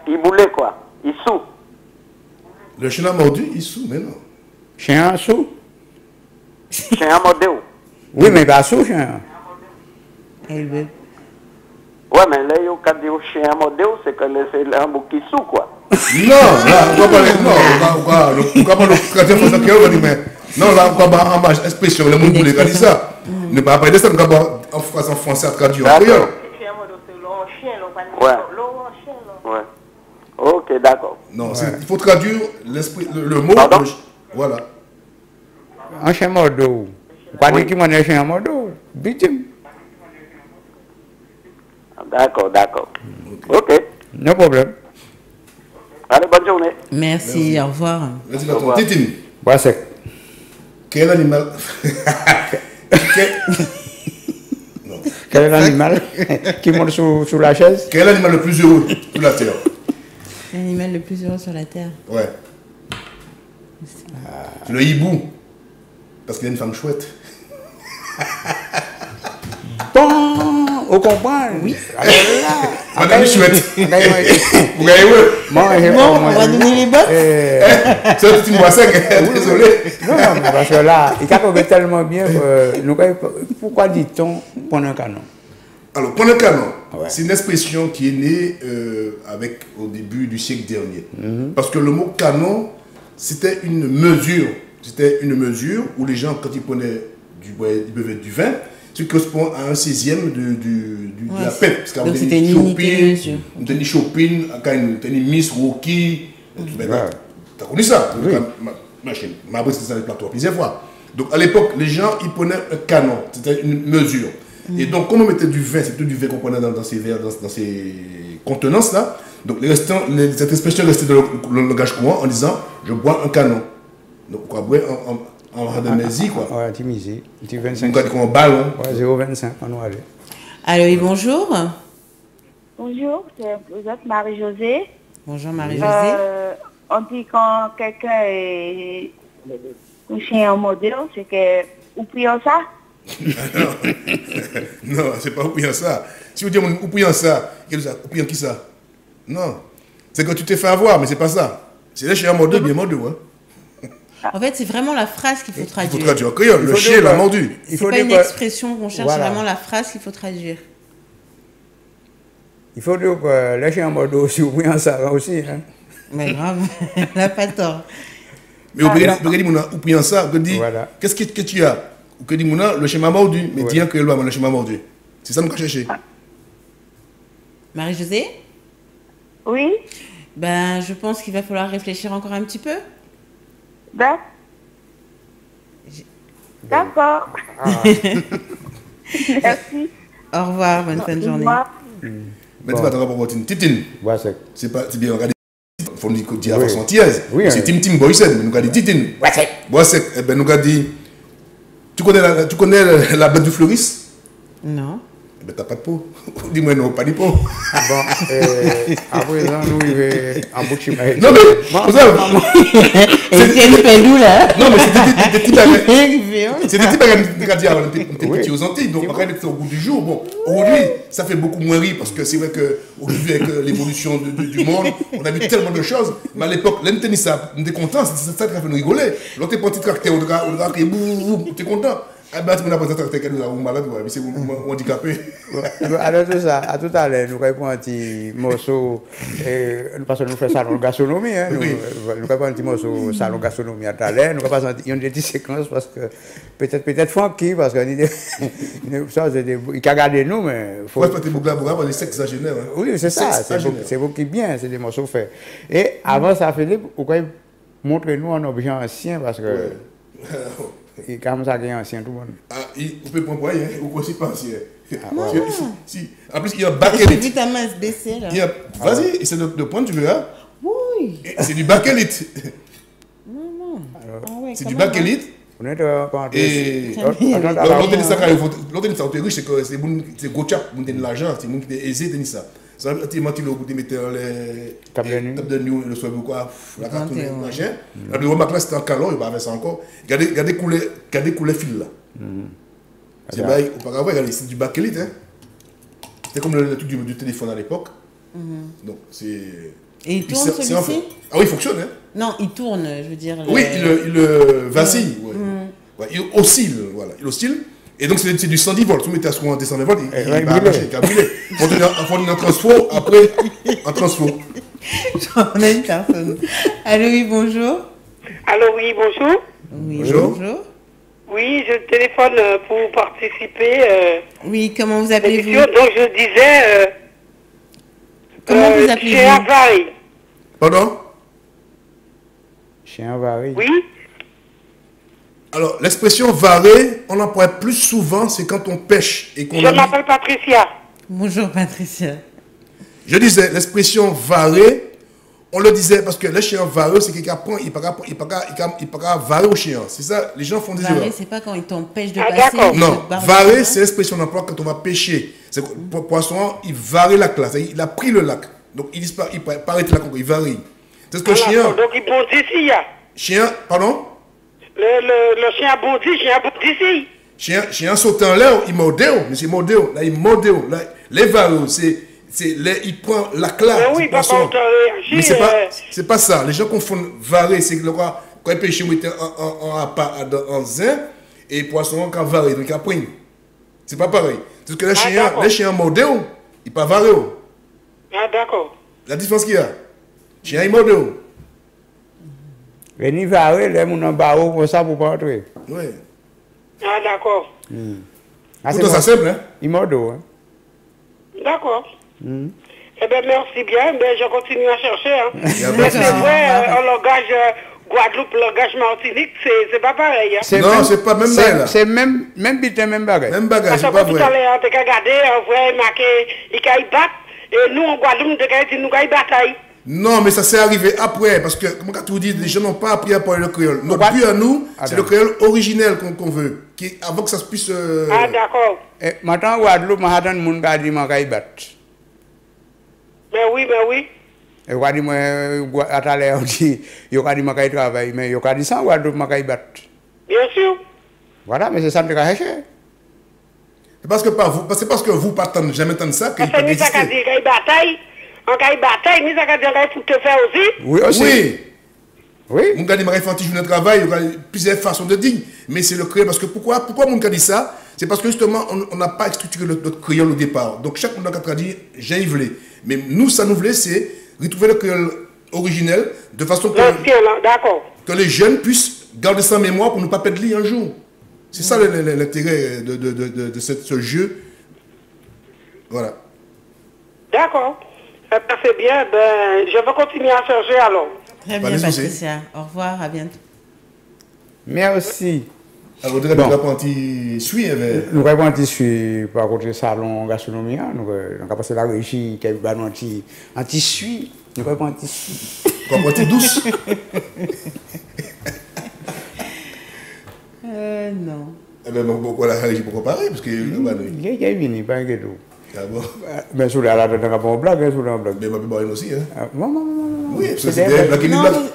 il boulait quoi? Il soût. Le chien l'a mordu, il soût, mais non. Chien sous? Chien a mordu. Oui, mais pas sous, chien. Ouais, mais là, il y a dit au chien a mordu, c'est que c'est un bouc qui soût, quoi. Non, là, on va parler, non, on va parler de traduire français qui est, mais non, là, on va parler en expression, le monde voulait dire ça. Ne pas parler de ça, on va parler en français à traduire en créole. Ouais. Ouais. Ok, d'accord. Non, il faut traduire l'esprit, le mot. Voilà. Un chien mordeau. Pas dire qu'il m'a dit un chien mordeau. Victime. D'accord, d'accord. Ok. No problème. Allez, bonne journée. Merci. Au revoir. Merci, Patron. Titine. Ouais, c'est. Quel animal Quel est l'animal qui monte sous la chaise? Quel est l'animal le plus heureux sur la terre? L'animal le plus heureux sur la terre. Ouais. Le hibou. Parce qu'il a une femme chouette. Bon, on comprend. Oui. Alors là. Madame est chouette. Vous gagnez Bon, on va donner les bottes. C'est un petit moisson, désolé. Non, mais parce que là, il a trouvé tellement bien que pourquoi dit-on prendre un canon? Alors, prendre un canon, c'est une expression qui est née au début du siècle dernier. Parce que le mot canon, c'était une mesure. C'était une mesure où les gens, quand ils prenaient ils buvaient du vin, ce qui correspond à un 16e de la pète. Parce qu'on c'était une unité. On tenait shopping, on tenait Miss Rocky. Tu as connu ça? Oui. Ma appris ça dans les plateaux plusieurs fois. Donc à l'époque, les gens, ils prenaient un canon. C'était une mesure. Et donc, comme on mettait du vin, c'était du vin qu'on prenait dans ces verres, dans ces contenances-là. Donc cette expression restait dans le langage courant en disant je bois un canon. Donc, on va boire en randonnésie, quoi. Ouais, Timizi. Un petit 25. On va dire un ballon. Ouais, 0,25, on va aller. Allô, oui, bonjour. Bonjour, vous êtes Marie-Josée. Bonjour, Marie-Josée. On dit quand quelqu'un est couché en modèle, c'est que vous priez ça? Non, c'est pas vous priez ça. Si vous dites vous priez ça, vous priez qui ça? Non. C'est que tu t'es fait avoir, mais c'est pas ça. C'est les chiens mordus, bien mordus, hein. En fait, c'est vraiment la phrase qu'il faut traduire. Il faut traduire en créole. Le chien l'a mordu. C'est pas une expression qu'on cherche, c'est vraiment la phrase qu'il faut traduire. Il faut dire que les chiens mordus aussi, vous priez ça aussi, hein. Mais grave, elle n'a pas tort. Mais vous priez ça, vous dites, qu'est-ce que tu as? Vous dites, le chien m'a mordu, mais dis que le chien m'a mordu. C'est ça que je cherche. Marie-Josée? Oui. Ben, je pense qu'il va falloir réfléchir encore un petit peu. D'accord. Merci. Au revoir, bonne fin de journée. Mais tu vas te rapporter une Titine. C'est bien, regardez. Il faut nous dire à façon antillaise. C'est Tim Boysen, mais nous avons dit Titine. Boisek. Eh bien, nous avons dit. Tu connais la bête du fleuriste? Non. Ben, t'as pas de peau. Dis-moi non, pas de peau. Bon, après, nous, il est en bout de chemin. Non, mais, vous savez. C'est une pendule, là. Non, mais c'est des types à dire, on était petits aux Antilles, donc on va être au bout du jour. Bon, aujourd'hui, ça fait beaucoup moins rire parce que c'est vrai qu'aujourd'hui, avec l'évolution du monde, on a vu tellement de choses. Mais à l'époque, l'un ça, on était content, c'est ça qui a fait nous rigoler. L'autre est parti tracter, on était content. Ah ben, tu m'as pas tracté qu'elle nous a malade, mais c'est handicapé. Alors, tout ça, à tout à l'heure, nous avons un petit morceau, parce que nous faisons salon gastronomie, nous avons un petit morceau salon gastronomie à tout à l'heure, nous avons une petite séquence parce que peut-être funky, parce que il a gardé nous, mais il faut. Ouais, c'est beaucoup là, parce que c'est exagéré. Oui, c'est ça, c'est beaucoup qui bien, c'est des morceaux faits. Et avant ça, Philippe, vous pouvez montrer nous un objet ancien, parce que. Et comme ça, il y a un ancien tout le monde. Vous pouvez prendre moyen, ou aussi pas ancien. Si. En plus, il y a bakelit. J'ai vu ta main se baisser là. Vas-y, essaie de prendre, tu verras. Oui. C'est du bakelit. Non. Ah ouais, C'est du bakélite. On est en et l'autre dit ça, c'est que c'est gros chap, qui ont l'argent, c'est qui est aisé, tenir ça. Ça veut dire que vous mettez les tables de nuit, le soir, quoi, la carte, machin. La deuxième remarque là, c'était en calor, il va faire ça encore. Regardez couler fil là. C'est pas, auparavant, regardez, c'est du bakélite, hein. C'était comme le truc du téléphone à l'époque. Donc, c'est. Et il tourne celui-ci? Ah oui, il fonctionne, hein. Non, il tourne, je veux dire. Oui, il vacille. Ouais, il oscille, voilà. Il oscille. Et donc, c'est du 110 volts. Si vous mettez à ce moment 110 volts, il va marcher, il va brûler. Il faut donner un transfo, après, un transfo. On a une personne. Allô, oui, bonjour. Allô, oui, bonjour. Oui, bonjour. Oui, je téléphone pour participer. Oui, comment vous appelez-vous? Donc, je disais... comment vous appelez-vous? Chien Varé. Pardon? Chien varé. Oui. Alors, l'expression varé, on l'emploie plus souvent, c'est quand on pêche et qu'on... Je m'appelle Patricia. Bonjour, Patricia. Je disais, l'expression varé, on le disait parce que le chien vareux, c'est quelqu'un qui prend, il ne peut pas varer au chien. C'est ça, les gens font des erreurs. Varé, c'est pas quand ils t'empêchent de passer. Non, varé, c'est l'expression d'emploi quand on va pêcher. Pour poisson, il varie la classe, il a pris le lac. Donc, il disparaît, il paraît là, il varie. C'est ce que le chien... Donc, il bondit ici, là. Chien, pardon? Le chien bondit ici. Chien saute en l'air, il mordéo, mais c'est mordéo. Là, il mordéo. Là, les vareux, il prend la classe. Oui, poisson. Mais c'est pas ça. Les gens confondent varé, c'est que quand il pêche, il met en zin, et poisson, quand varé, donc il a pris. C'est pas pareil. C'est que les chiens mordéo, il pas varé. Ah, d'accord. La différence qu'il y a. Chien, il mordéo. Et ni varé, les gens ont barreau pour ça pour pas entrer. Oui. Ah, d'accord. C'est ça simple, hein? Il mordéo, hein? D'accord. Eh bien, merci bien. Ben, je continue à chercher. Hein. Mais c'est vrai, en langage Guadeloupe, langage Martinique, c'est pas pareil. Hein. Non, c'est pas même bagage. C'est même bitin, même bagage. Même bagage, c'est pas vrai. Parce que tout à l'heure, on a regardé, on voit marqué, il y a battre. Et nous, en Guadeloupe, on a dit, nous, il y a bataille. Non, mais ça s'est arrivé après, parce que, comme tu dis, les gens n'ont pas appris à parler le créole. Notre but à nous, c'est le créole originel qu'on veut, avant que ça se puisse... Ah, d'accord. Maintenant, Guadeloupe, je attends mon gars dit que je battre. Mais oui. Et je dis, à tout à l'heure, il y a dit que je travaille, mais il y a dit ça, Guadeloupe, je battre. Bien sûr. Voilà, mais c'est ça que je cherche. C'est parce que vous ne pas jamais entendu ça qu'il peut exister. Parce que nous, ça veut dire bataille. En cas de bataille, nous avons dit pour te faire aussi. Oui, aussi. Oui. Mon gars dit que je journée de travail, il y a plusieurs façons de dire. Mais c'est le créole. Parce que pourquoi mon gars dit ça? C'est parce que justement, on n'a pas structuré notre créole au départ. Donc chaque monde a dit, j'ai voulu. Mais nous, ça nous voulait, c'est retrouver le créole originel de façon que les jeunes puissent garder ça en mémoire pour ne pas perdre l'île un jour. C'est ça l'intérêt de ce jeu. Voilà. D'accord. C'est bien, ben, je vais continuer à chercher alors. Très bien, Patricia. Au revoir, à bientôt. Merci. Alors, vous avez apprenti suit nous avons apprenti suit par contre salon gastronomie. Nous avons passé la régie qui a eu anti-suit. Nous avons apprenti suit. Nous avons apprenti douce. Non. Eh bien, pourquoi la régie, pourquoi pareil? Parce que. Il y a venu, pas un tout. Ah bon? Mais sur la blague, sur la blague. Mais ma blague aussi, hein? Oui, c'est des blagues qui nous blaguent.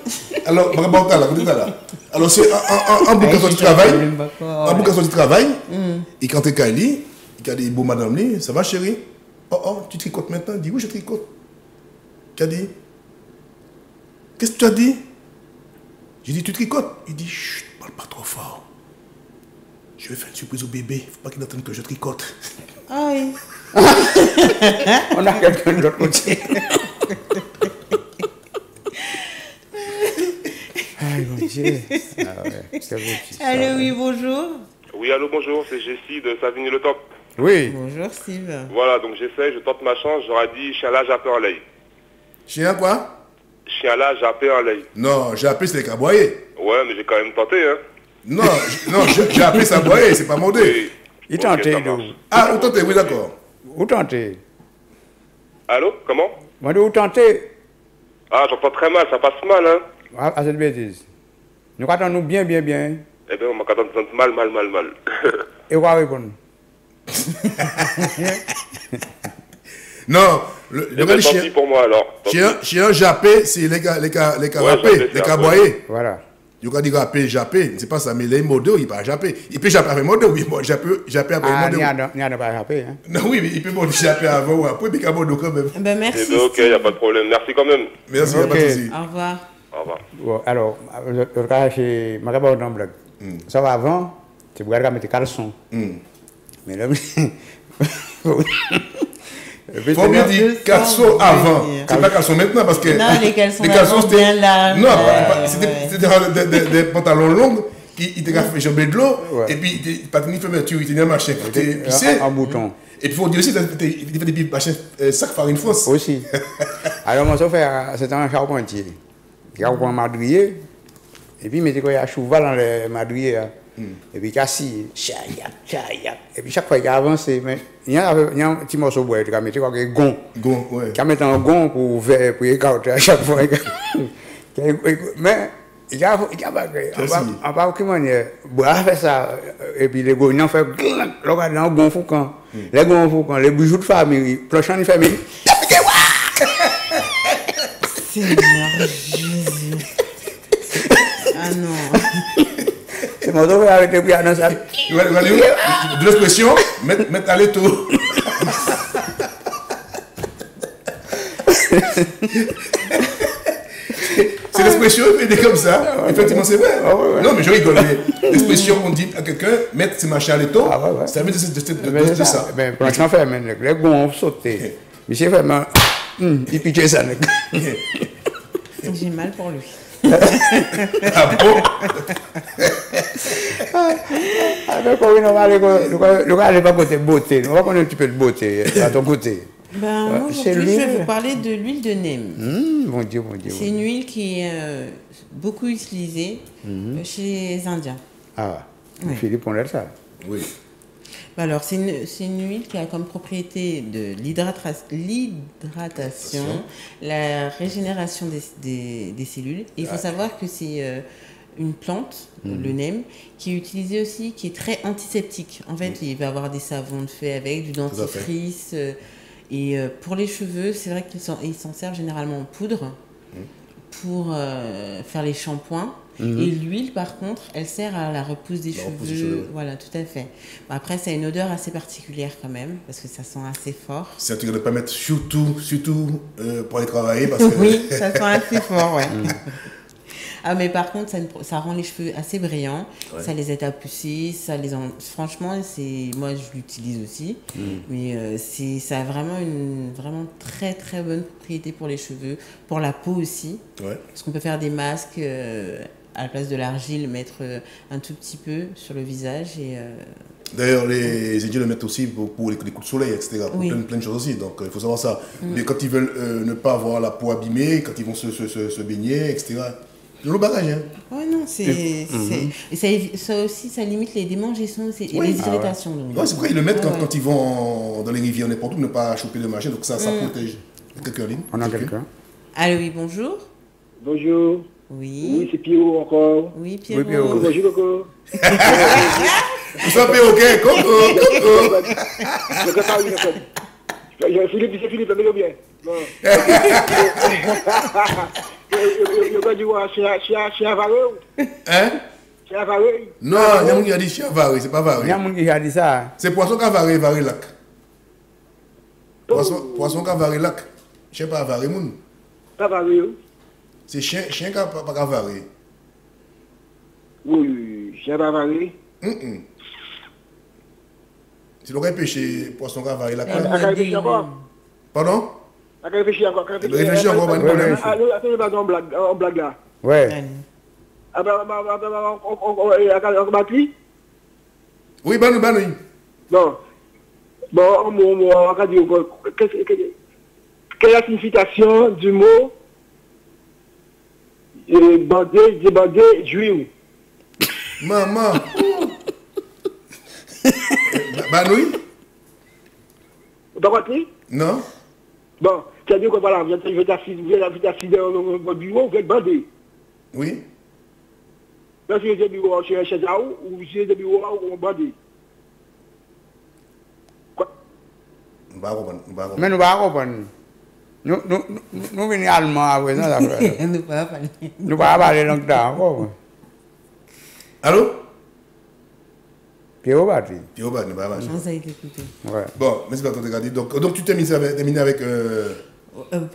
Alors, je vais là. Alors, c'est un bouquin du travail. Un bouquin du travail. Et quand tu es Kylie, il a dit, bon, madame, ça va, chérie? Oh, tu tricotes maintenant? Il dit, oui, je tricote. Tu as dit? Qu'est-ce que tu as dit? J'ai dit, tu tricotes? Il dit, chut, parle pas trop fort. Je vais faire une surprise au bébé. Il ne faut pas qu'il entende que je tricote. Ah oui. On a quelqu'un de l'autre côté. Aïe, mon Dieu. Allô, oui, bonjour. Oui, allô, bonjour, c'est Jessie de Savigny-le-Top. Oui. Bonjour, Steve. Voilà, donc j'essaie, je tente ma chance, j'aurais dit chien là, jappé en l'œil. Chien quoi? Chien là, jappé en l'œil. Non, j'ai appelé, c'est les caboyers. Ouais, mais j'ai quand même tenté, hein. Non, j'ai appelé ça boyer, c'est pas mordé. Oui. Il tentait, Ah, vous tentez, oui, d'accord. Où tentez? Allô, comment? Moi, où tentez? Ah, j'entends très mal, ça passe mal, hein. À cette bêtise. Nous attendons bien. Eh bien, on m'a attendre mal. Et on va répondre. Non, le chien. Pour moi alors. Chien jappé, c'est les gars rappés, les gars boyés. Voilà. Il y a des rappés jappé, c'est pas ça, mais les modos, il pas jappé. Il peut japper avec modo, oui, moi jappé avec modo. Il n'y a pas jappé, hein. Non, oui, mais il peut japper avant ou après, mais il y a modo quand même. Ben merci. Eh bien, ok, il n'y a pas de problème. Merci quand même. Merci, il n'y a pas de souci. Au revoir. Au revoir. Bon, alors, le cas chez Macabao dans blague. Ça va avant, tu peux regarder tes caleçons. Mais là, il faut bien dire caleçons avant. C'est pas caleçons maintenant parce que. Non, les caleçons bien larges. Non, c'était des pantalons longs qui étaient fait jamber de l'eau et puis pas de fermeture, il tenait un machin qui était pissé. Un bouton. Et puis il faut dire aussi, il fait des machins sac farine France. Aussi. Alors, moi, ça fait, c'était un charpentier. Il y a un madrier. Et puis, il mettait un cheval dans le madrier. Et puis, il a assis, chayak. Et puis, chaque fois qu'il a avancé, il y a un petit morceau de bois, il a mis un gond. Il a mis un gond pour écarter à chaque fois. Mais, il y a en pas aucune manière, bois fait ça, et puis les gars, ils ont fait, regardez, un gond foucan. Les gonds foucan, les bijoux de famille, prochain de famille. Seigneur Jésus. Ah non. C'est mon tour avec les pieds dans sa. De l'expression, mettre à l'étau. C'est l'expression, il est comme ça. Effectivement, c'est vrai. Non, mais je rigole. L'expression, on dit à quelqu'un, mettre ses machins à l'étau, ça veut dire de ça. Ben, franchement, fait, les gonds sauté. Monsieur, vraiment, il piquait ça. J'ai mal pour lui. Ah bon? Alors, on va aller pas côté beauté. On va connaître un petit peu de beauté à ton côté. Ben, moi, aujourd'hui, je vais vous parler de l'huile de neem. Mon Dieu. C'est une huile qui est beaucoup utilisée chez les Indiens. Ah, Philippe, on a ça. Oui. Alors, c'est une huile qui a comme propriété de l'hydratation, la régénération des cellules. Et il faut savoir que c'est une plante, le neem, qui est utilisée aussi, qui est très antiseptique. En fait, il va y avoir des savons de fait avec, du dentifrice. Et pour les cheveux, c'est vrai qu'ils s'en servent généralement en poudre pour faire les shampoings. Et l'huile, par contre, elle sert à la repousse des cheveux. Voilà, tout à fait. Bon, après, ça a une odeur assez particulière quand même, parce que ça sent assez fort. C'est un truc de ne pas mettre surtout pour aller travailler. Parce que... Oui, ça sent assez fort, ouais. Ah, mais par contre, ça rend les cheveux assez brillants, ça les aide à pousser, franchement, moi je l'utilise aussi, mais ça a vraiment une très très bonne propriété pour les cheveux, pour la peau aussi, parce qu'on peut faire des masques à la place de l'argile, mettre un tout petit peu sur le visage et... D'ailleurs, les Indiens le mettent aussi pour les coups de soleil, etc. Pour plein de choses aussi. Donc, il faut savoir ça. Mais quand ils veulent ne pas avoir la peau abîmée, quand ils vont se baigner, etc. C'est le bagage, hein. Oui, non, et ça aussi, ça limite les démangeaisons et les irritations. C'est pourquoi ils le mettent quand ils vont dans les rivières, n'importe où, ne pas choper de machin. Donc, ça protège. Quelqu'un en ligne? On a quelqu'un. Allô, oui, bonjour. Bonjour. Oui, c'est Pierrot encore. Oui, Pierrot. Bonjour, Coco. Vous savez, ok, Coco. Philippe, mais bien. Il va dire, chien avaré. Hein? Chien avaré. Non, il y a un qui a dit chien avaré, c'est pas avaré. Il y a un qui a dit ça. C'est poisson qui a avaré lac. Poisson qui a avaré lac. Chien pas avaré, moun. Pas avaré. C'est chien qui a pas avaré. Oui, chien pas avaré. C'est l'aurait pêché poisson qui a avaré lac. Pardon? Réfléchis encore. Réfléchis encore, pas de problème. En blague là. Ouais. Ah ben, on batterie? Oui, bah nous. Non. Bon, on va dire, quelle est la signification du mot débandé, juif? Maman. Bah nous? T'as compris? Non. Bon, c'est-à-dire que voilà, vous êtes assis dans votre bureau, vous êtes bandé. Oui. Là, si j'ai bureau chez Chazaou, ou si j'ai bureau ou Badi. Mais nous ne pouvons pas. Nous venons allemand après ça. Nous ne pouvons pas parler longtemps. Allô? Pierrot Badi. Pierrot Badi, bah, ça a été coupé. Ouais. Bon, mais c'est pas toi de regarder. Donc tu termines avec.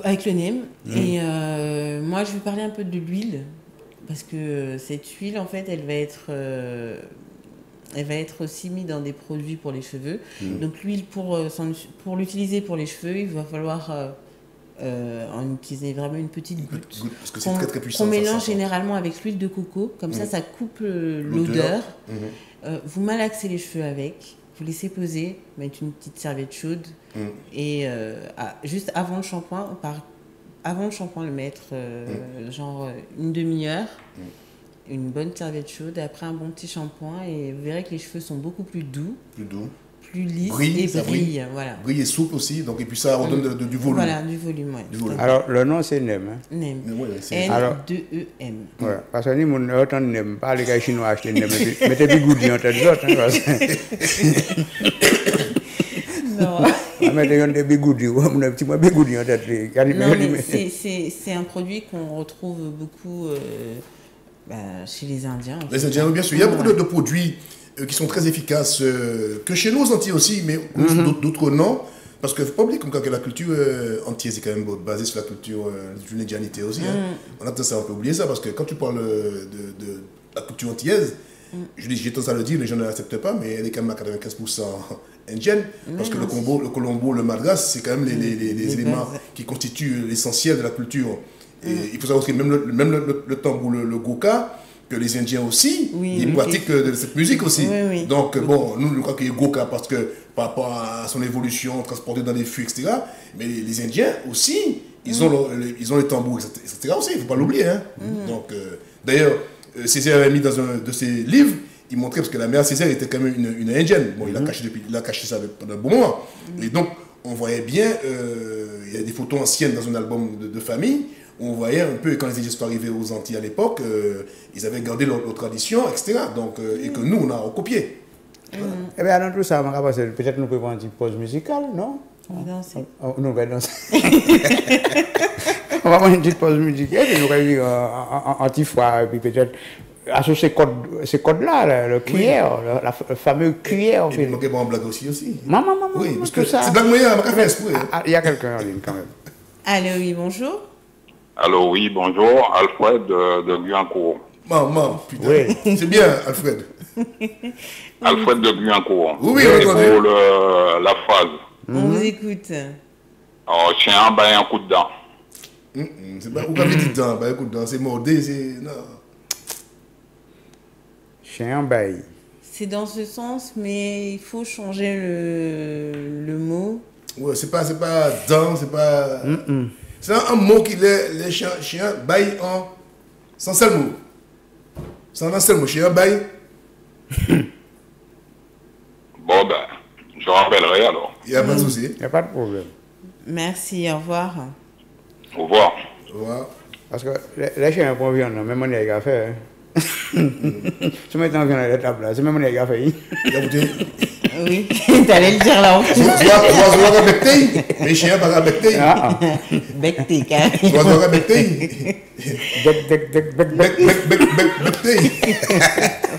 Avec le NEM. Et moi, je vais parler un peu de l'huile. Parce que cette huile, en fait, elle va être aussi mise dans des produits pour les cheveux. Donc l'huile, pour l'utiliser pour les cheveux, il va falloir en utiliser vraiment une petite goutte. Parce que c'est très très puissant. On mélange généralement avec l'huile de coco. Comme ça coupe l'odeur. Vous malaxez les cheveux avec. Vous laissez poser, mettre une petite serviette chaude. Et juste avant le shampoing, le mettre genre une demi-heure, une bonne serviette chaude, et après un bon petit shampoing, et vous verrez que les cheveux sont beaucoup plus doux, plus lisses, et brillent. Voilà. Brille et souple aussi, donc, et puis ça redonne du volume. Voilà, du volume, ouais. Alors le nom c'est NEM. Hein? NEM. N-2-E-M. Ouais, parce que nous, on entend NEM, pas les gars chinois acheter NEM, mettez des goudis en tête d'autres. Non. Non, mais c'est un produit qu'on retrouve beaucoup chez les Indiens. Les Indiens, bien sûr. Il y a beaucoup de produits qui sont très efficaces, que chez nous, aux Antilles aussi, mais d'autres non. Parce qu'il ne faut pas oublier que la culture antillaise est quand même basée sur la culture de l'indianité aussi. On a tendance à un peu oublier ça, parce que quand tu parles de la culture antillaise, j'ai tendance à le dire, les gens ne l'acceptent pas, mais elle est quand même à 95% indienne, parce que le colombo, le madras, c'est quand même les éléments qui constituent l'essentiel de la culture. Et il faut savoir que même le tambour, le goka, que les Indiens aussi, ils pratiquent de cette musique aussi. Donc, bon, nous, je crois qu'il y a goka parce que par rapport à son évolution, transporté dans les fûts, etc. Mais les Indiens aussi, ils ont les tambours, etc. aussi, il ne faut pas l'oublier. Hein. Donc, d'ailleurs, Césaire avait mis dans un de ses livres, il montrait, parce que la mère Césaire était quand même une Indienne. Bon, il a caché ça pendant un bon moment. Et donc, on voyait bien, il y a des photos anciennes dans un album de famille, où on voyait un peu, quand les Indiens sont arrivés aux Antilles à l'époque, ils avaient gardé leur tradition, etc. Donc, et que nous, on a recopié. Eh bien, dans tout ça, peut-être nous pouvons prendre une petite pause musicale, non? On va danser. Nous, on va danser. On va prendre une petite pause musicale, et nous allons vivre en petit froid, et puis peut-être associer ces codes-là, le cuillère, le fameux cuillère. Et puis, on peut en blague aussi. Maman, oui, parce que c'est blague moyenne, on va faire esprit. Il y a quelqu'un en ligne quand même. Allô, oui, bonjour. Allô, oui, bonjour, Alfred de Guyancourt. Maman, putain. Oui. C'est bien, Alfred. Alfred de Guyancourt. Oui, et pour la phrase. On vous écoute. Alors, chien, bah, un coup de dent. C'est pas, vous avez dit dent, bah, un coup de dent, c'est mordé, c'est. Non. Chien, bail. C'est dans ce sens, mais il faut changer le mot. Ouais, c'est pas dent, c'est pas. C'est un mot qui les chiens baillent en. Sans seul mot. Sans un seul mot. Chien baille. Bon, ben, je rappellerai alors. Il n'y a pas de souci. Il n'y a pas de problème. Merci, au revoir. Au revoir. Au revoir. Parce que les chiens ne viande, même on y a fait. Tu mets en viande à la table, c'est même on y a fait. Oui, t'allais le dire là. Tu vas becter, mais chien pas becter. Becter, carrément. Tu vas becter. Becter.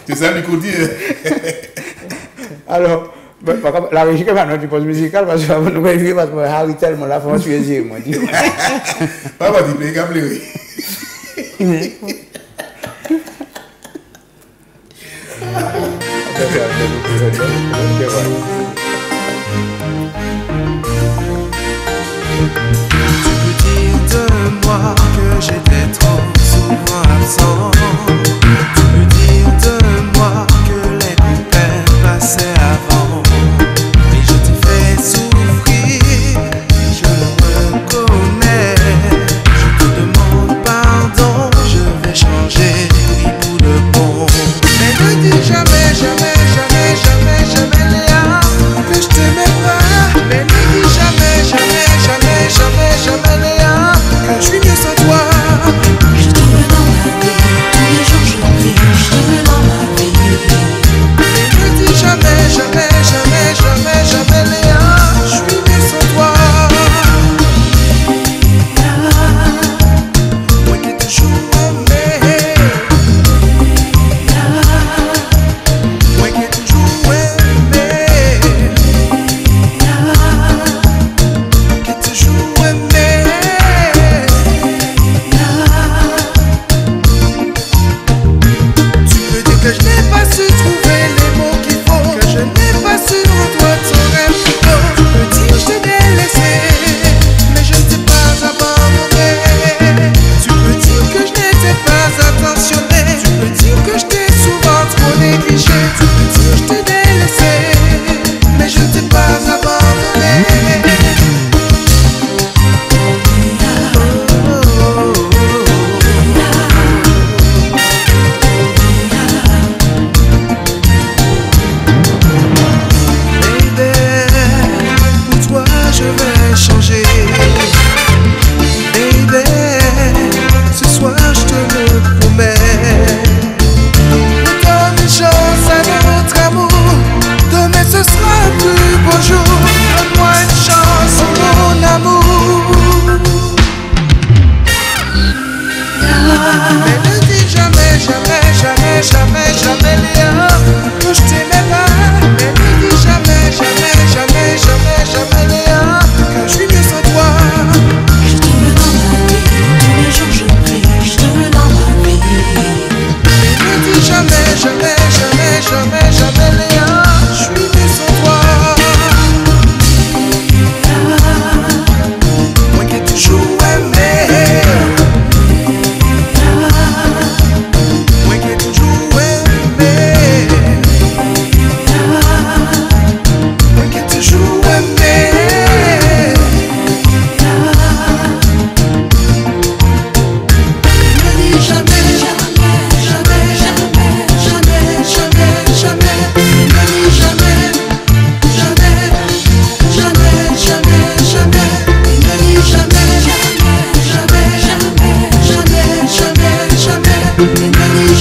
C'est ça le coup dit. Alors, la régie va notre pause musicale parce que nous allons vivre parce que Harry tellement la France est moi. Papa dit mais câble oui. Tu peux dire de moi que j'étais trop souvent absent. Tu peux dire de moi que les coupés passaient avant. Mais je t'ai fait souffrir, je le reconnais. Je te demande pardon, je vais changer, oui pour le bon. Mais ne dis jamais, jamais, jamais, jamais, jamais Léa, que je t'aimais pas. Mais ne dis jamais, jamais, jamais, jamais, jamais Léa, que je suis mieux sans toi. Je trouve dans ma vie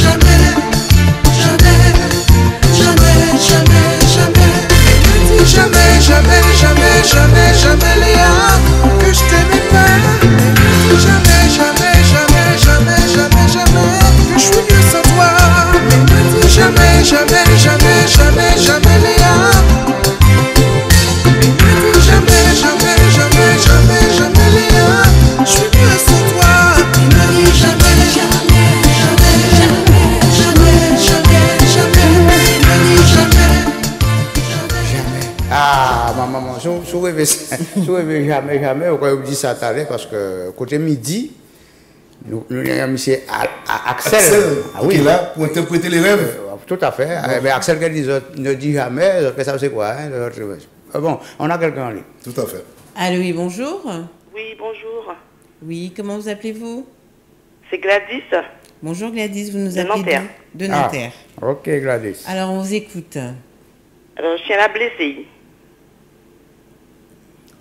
jamais, jamais, jamais, jamais, jamais. Ne dis jamais, jamais, jamais, jamais, jamais, Léa, que je t'aimais pas. Ne dis jamais, jamais, jamais, jamais, jamais, jamais, que je suis mieux sans toi. Mais ne dis jamais, jamais, jamais, jamais, jamais, Léa. Ne dis jamais, jamais, jamais, jamais, jamais, Léa, je suis mieux sans toi. Ne dis jamais, jamais, jamais, jamais, jamais, jamais, ne dis jamais. Ah, maman, si vous rêvez jamais, jamais, vous dit ça tout à l'heure parce que côté midi, nous avons monsieur Axel. Ah oui, là, pour interpréter les rêves. Tout à fait. Mais Axel qui dit ne dit jamais, ça c'est quoi bon, on a quelqu'un en ligne. Tout à fait. Allô, oui, bonjour. Oui, bonjour. Oui, comment vous appelez-vous? C'est Gladys. Bonjour Gladys, vous nous De appelez Nanterre. de Nanterre. Ah, ok Gladys. Alors on vous écoute. Alors, chien a blessé.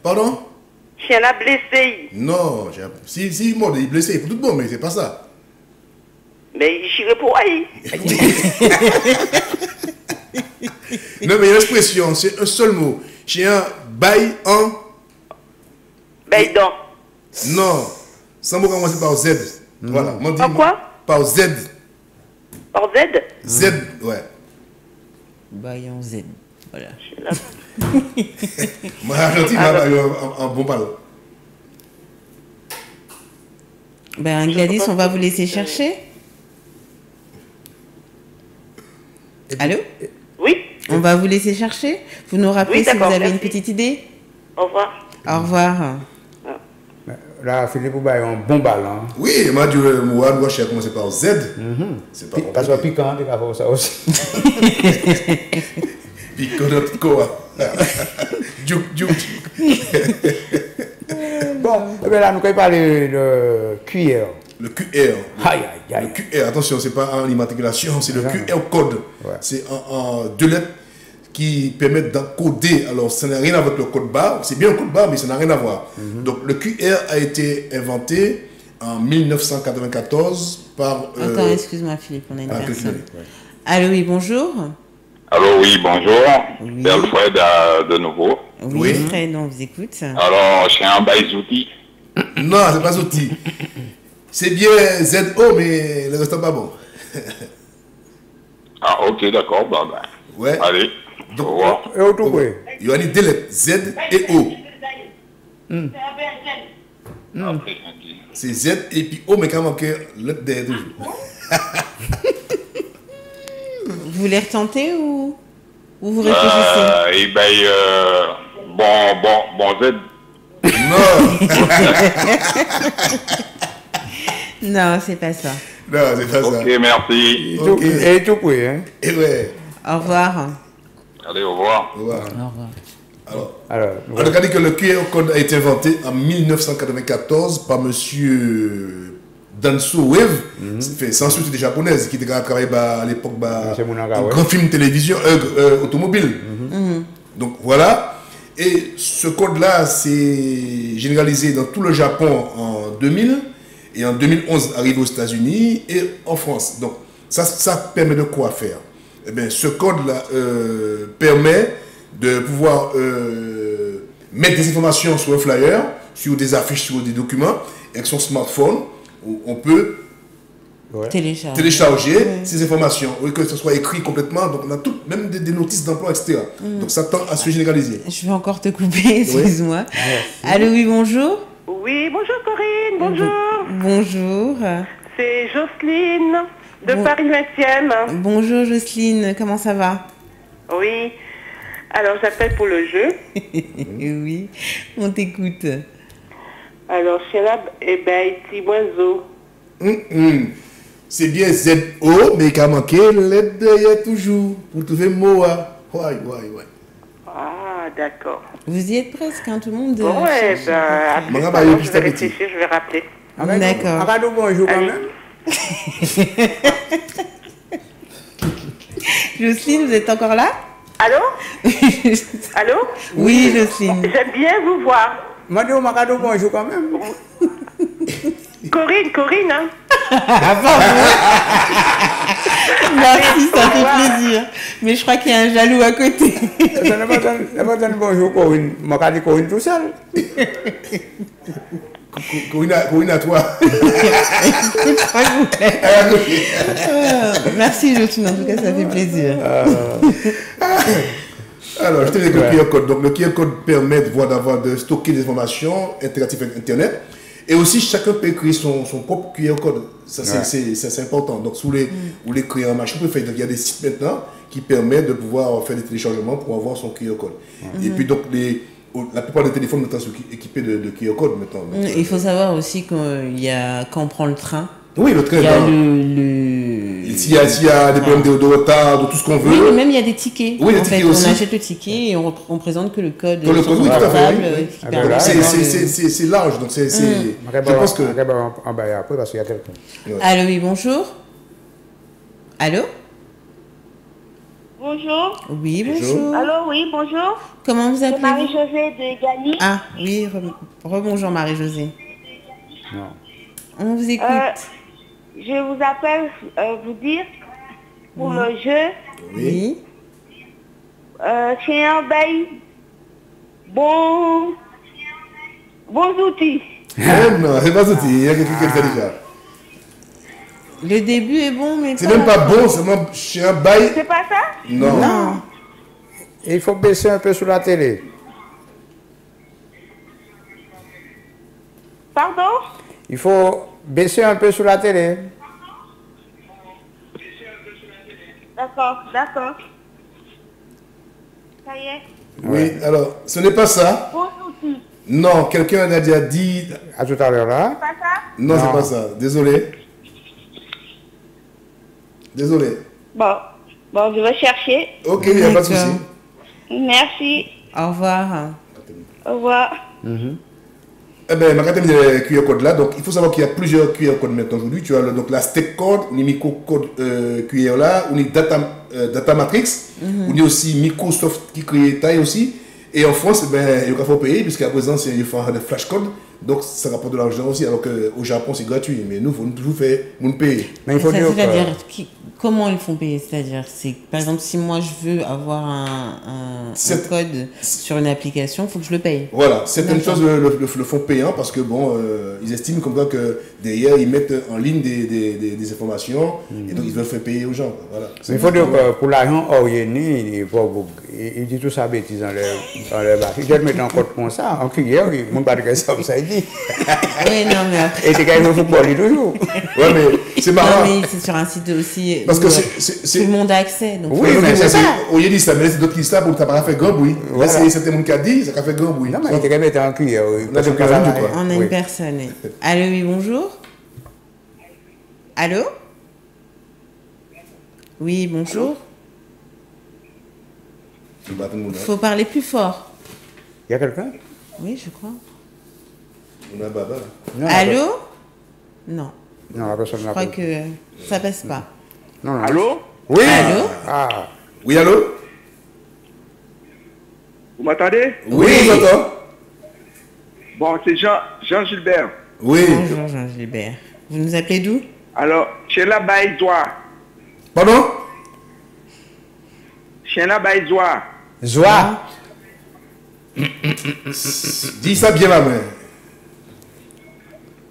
Pardon? Chien a blessé. Non, si il est blessé, il est tout bon, mais c'est pas ça. Mais il chire pour aïe. Non, mais l'expression, c'est un seul mot. Chien baille en. Baille dans. Non, sans mot commencer par Z. Voilà. Par quoi? Par Z. Par Z? Z, ouais. Baille en Z. Voilà. Moi, gentil, un bon ballon. Ben Gladys, on va vous laisser chercher. Allô? Oui. On va vous laisser chercher. Vous nous rappelez Oui, si vous d'accord, avez une merci. petite idée? Au revoir. Au revoir. Là, Philippe Oubaye, un bon ballon. Oui, moi, je vais commencer par Z. C'est pas parce que piquant, il va faire ça aussi. Piquant notre quoi. Djouk. Bon, eh bien là, nous allons parler de QR. Le QR. Aïe. Le QR, attention, c'est pas en immatriculation, c'est le QR code. Ouais. C'est en 2 lettres qui permettent d'encoder. Alors, ça n'a rien à voir avec le code barre. C'est bien un code barre, mais ça n'a rien à voir. Donc, le QR a été inventé en 1994 par... Attends, excuse-moi Philippe, on a une personne. Allô, oui, bonjour. Allô, oui, bonjour. Oui. C'est Alfred de nouveau. Oui, Alfred, on vous écoute. Alors, c'est un bail outils. Non, c'est pas outils. C'est bien ZO, mais le reste n'est pas bon. Ah, ok, d'accord. Bah. Ouais. Allez, donc, au revoir. Il y a deux lettres, Z et O. C'est Z et puis O, mais quand même, l'autre derrière toujours. Vous voulez retenter ou vous réfléchissez? Eh ben, bon, Z. Non. Non, c'est pas ça. Non, c'est pas ça. Ok, merci. Et tout oui, hein? Et ouais. Au revoir. Allez, au revoir. Au revoir. Alors, on a dit que le QR code a été inventé en 1994 par monsieur Danso Wave, c'est un société japonaise qui a travaillé à l'époque un grand film télévision, automobile. Donc voilà. Et ce code-là s'est généralisé dans tout le Japon en 2000 et en 2011 arrivé aux États-Unis et en France. Donc ça permet de quoi faire? Eh bien, ce code-là permet de pouvoir mettre des informations sur un flyer, sur des affiches, sur des documents, avec son smartphone. On peut télécharger ces informations, que ce soit écrit complètement, donc on a tout, même des notices d'emploi, etc. Donc ça tend à se généraliser. Je vais encore te couper, excuse-moi. Allô, oui, bonjour. Oui, bonjour Corinne, bonjour. Bonjour. C'est Jocelyne de Paris 20e. Bonjour Jocelyne, comment ça va? Oui, alors j'appelle pour le jeu. Oui, on t'écoute. Alors, Chenab, eh ben, petit oiseau. C'est bien Z-O, mais il a manqué l'aide derrière toujours. Pour trouver le mot. Ouais. Ah, d'accord. Vous y êtes presque, hein, tout le monde. Ouais, ben, je vais réfléchir, je vais rappeler. D'accord. Arrête bonjour quand même. Jocelyne, vous êtes encore là? Allô? Allô? Oui, Jocelyne. J'aime bien vous voir. Madame, bonjour quand même. Corinne, hein? Merci, ça fait plaisir. Mais je crois qu'il y a un jaloux à côté. Ça n'a pas donné bonjour Corinne. Moi, je dis Corinne tout seul. Corinne à toi. Merci Jotune, en tout cas ça fait plaisir. Alors, je te dis que le QR code. Donc, le QR code permet de stocker des informations interactives avec Internet. Et aussi, chacun peut créer son propre QR code. Ça, c'est important. Donc, vous les créer en machine, il y a des sites maintenant qui permettent de pouvoir faire des téléchargements pour avoir son QR code. Et puis, donc, la plupart des téléphones maintenant sont équipés de QR code maintenant. Donc, il faut savoir aussi quand on prend le train. Oui, le train. S'il y a des problèmes de retard, de tout ce qu'on veut. Oui, mais même il y a des tickets. Oui, des tickets aussi. On achète le ticket et on présente que le code. Oui, tout à fait. C'est large, donc c'est. Je pense que. Après, parce qu'il y a quelqu'un. Allô, oui, bonjour. Allô? Bonjour. Oui, bonjour. Allô, oui, bonjour. Comment vous appelez? Marie-Josée de Gagny. Ah, oui, rebonjour Marie-Josée. Non. On vous écoute. Je vous appelle vous dire pour le jeu. Oui. C'est un bail bons outils. Non, c'est pas outils. Il y a quelqu'un qui le fait déjà. Le début est bon, mais c'est même pas bon, c'est même chien bail. C'est pas ça? Non. Il faut baisser un peu sur la télé. Pardon? Il faut baisser un peu sur la télé. D'accord. Ça y est. Oui, alors, ce n'est pas ça. Bons outils. Non, quelqu'un a déjà dit. À tout à l'heure là. C'est pas ça? Non, c'est pas ça. Désolé. Bon, je vais chercher. Ok, il n'y a pas de souci. Merci. Au revoir. Au revoir. Eh bien, ma terminé le QR code là. Donc, il faut savoir qu'il y a plusieurs QR codes maintenant aujourd'hui. Tu as donc la Step Code, les micro-codes QR là, ou les Data Matrix, ou il y a aussi Microsoft qui crée taille aussi. Et en France, il faut payer, puisqu'à présent, c'est des flash codes. Donc, ça rapporte de l'argent aussi, alors qu'au Japon, c'est gratuit. Mais nous, il faut toujours faire, nous payer. Mais il faut dire comment ils font payer? C'est-à-dire, par exemple, si moi je veux avoir un code sur une application, il faut que je le paye. Voilà, certaines choses le font payant parce que ils estiment comme ça que derrière, ils mettent en ligne des informations et donc ils veulent faire payer aux gens. Voilà. Mais il faut dire que pour l'argent orienté, il dit tout ça bêtise dans le bas. Il doit mettre un code comme ça, en cuillère, il ne peut pas dire ça, ça dit. Oui, non, mais après. Et c'est quand même au football, il toujours. Ouais, mais c'est marrant. Non, mais c'est sur un site aussi. Parce que tout le monde a accès. Donc oui, mais c'est ça. On y dit ça, mais c'est d'autres qui savent pour que ça n'a pas fait grand bruit. Là, c'est certains gens qui a dit, ça a fait grand bruit. Non, mais il était quand même mettre en cuillère. On a une personne. Allô, oui, bonjour. Allô? Oui, bonjour. Il faut parler plus fort. Il y a quelqu'un? Oui, je crois. On a Baba. Allô? Non. Non, la personne je crois que ça passe pas. Non. Allô? Oui. Allô? Ah. Oui, allô? Vous m'entendez? Oui, je vous entends. Bon, c'est Jean Gilbert. Oui. Bonjour Jean Gilbert. Vous nous appelez d'où? Alors, Chela Baïzoa. Pardon? Chela Baïzoa. Zoa. Dis ça bien la main.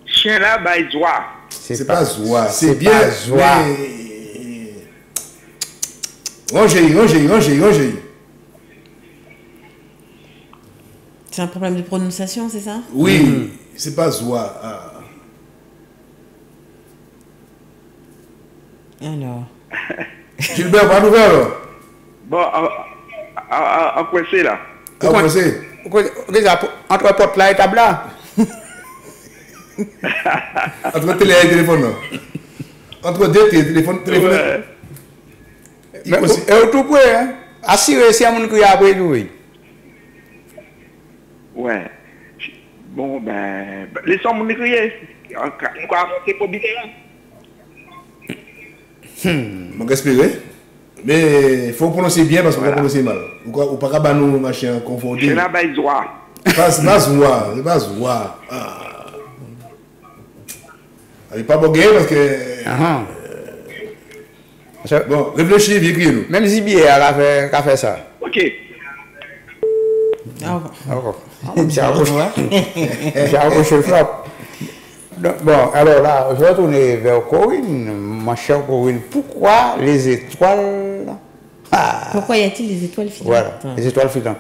Chela Baïzoa. C'est pas Zoa. C'est bien Zoa. Rangez. C'est un problème de prononciation, c'est ça? Oui, c'est pas Zoa. Ah. Alors. Gilbert, pas nouvelle alors? Bon, à quoi c'est là? À quoi c'est? Entre porte là et table là. Entre télé et téléphone là. Entre deux téléphone. Mais au tout point, hein? Assurez si à mon qui a après lui. Ouais. Bon, ben, laissons mon crier. C'est pour bien. On va espérer. Mais il faut prononcer bien parce qu'on va prononcer mal. Ou pas nous machin confondu. C'est la Baïzoa. Pas Zoa. C'est pas Zoa. Elle n'est pas boguée parce que... Bon, réfléchis, viens crier nous. Même Zibier, elle a fait ça. Ok. J'ai accroché le frappe. Bon, alors là, je vais retourner vers Corinne. Ma chère Corinne, pourquoi les étoiles... Pourquoi y a-t-il les étoiles filantes? Voilà, les étoiles filantes.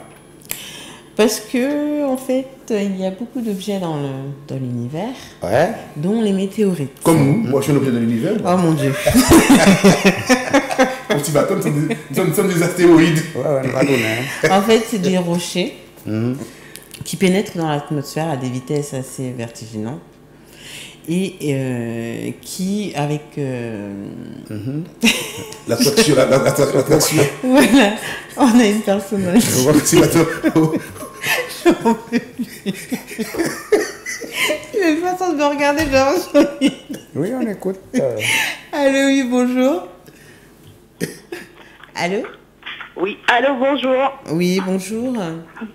Parce que, en fait, il y a beaucoup d'objets dans l'univers, dont les météorites. Comme nous, moi je suis un objet de l'univers. Oh mon Dieu. Mon petit bâton, nous sommes des astéroïdes. En fait, c'est des rochers qui pénètrent dans l'atmosphère à des vitesses assez vertigineuses. Et qui, avec... L'attraction. Voilà, on a une personnalité. Il a une façon de me regarder, genre... Oui, on écoute. Allô, oui, bonjour. Allô? Oui, allô, bonjour. Oui, bonjour.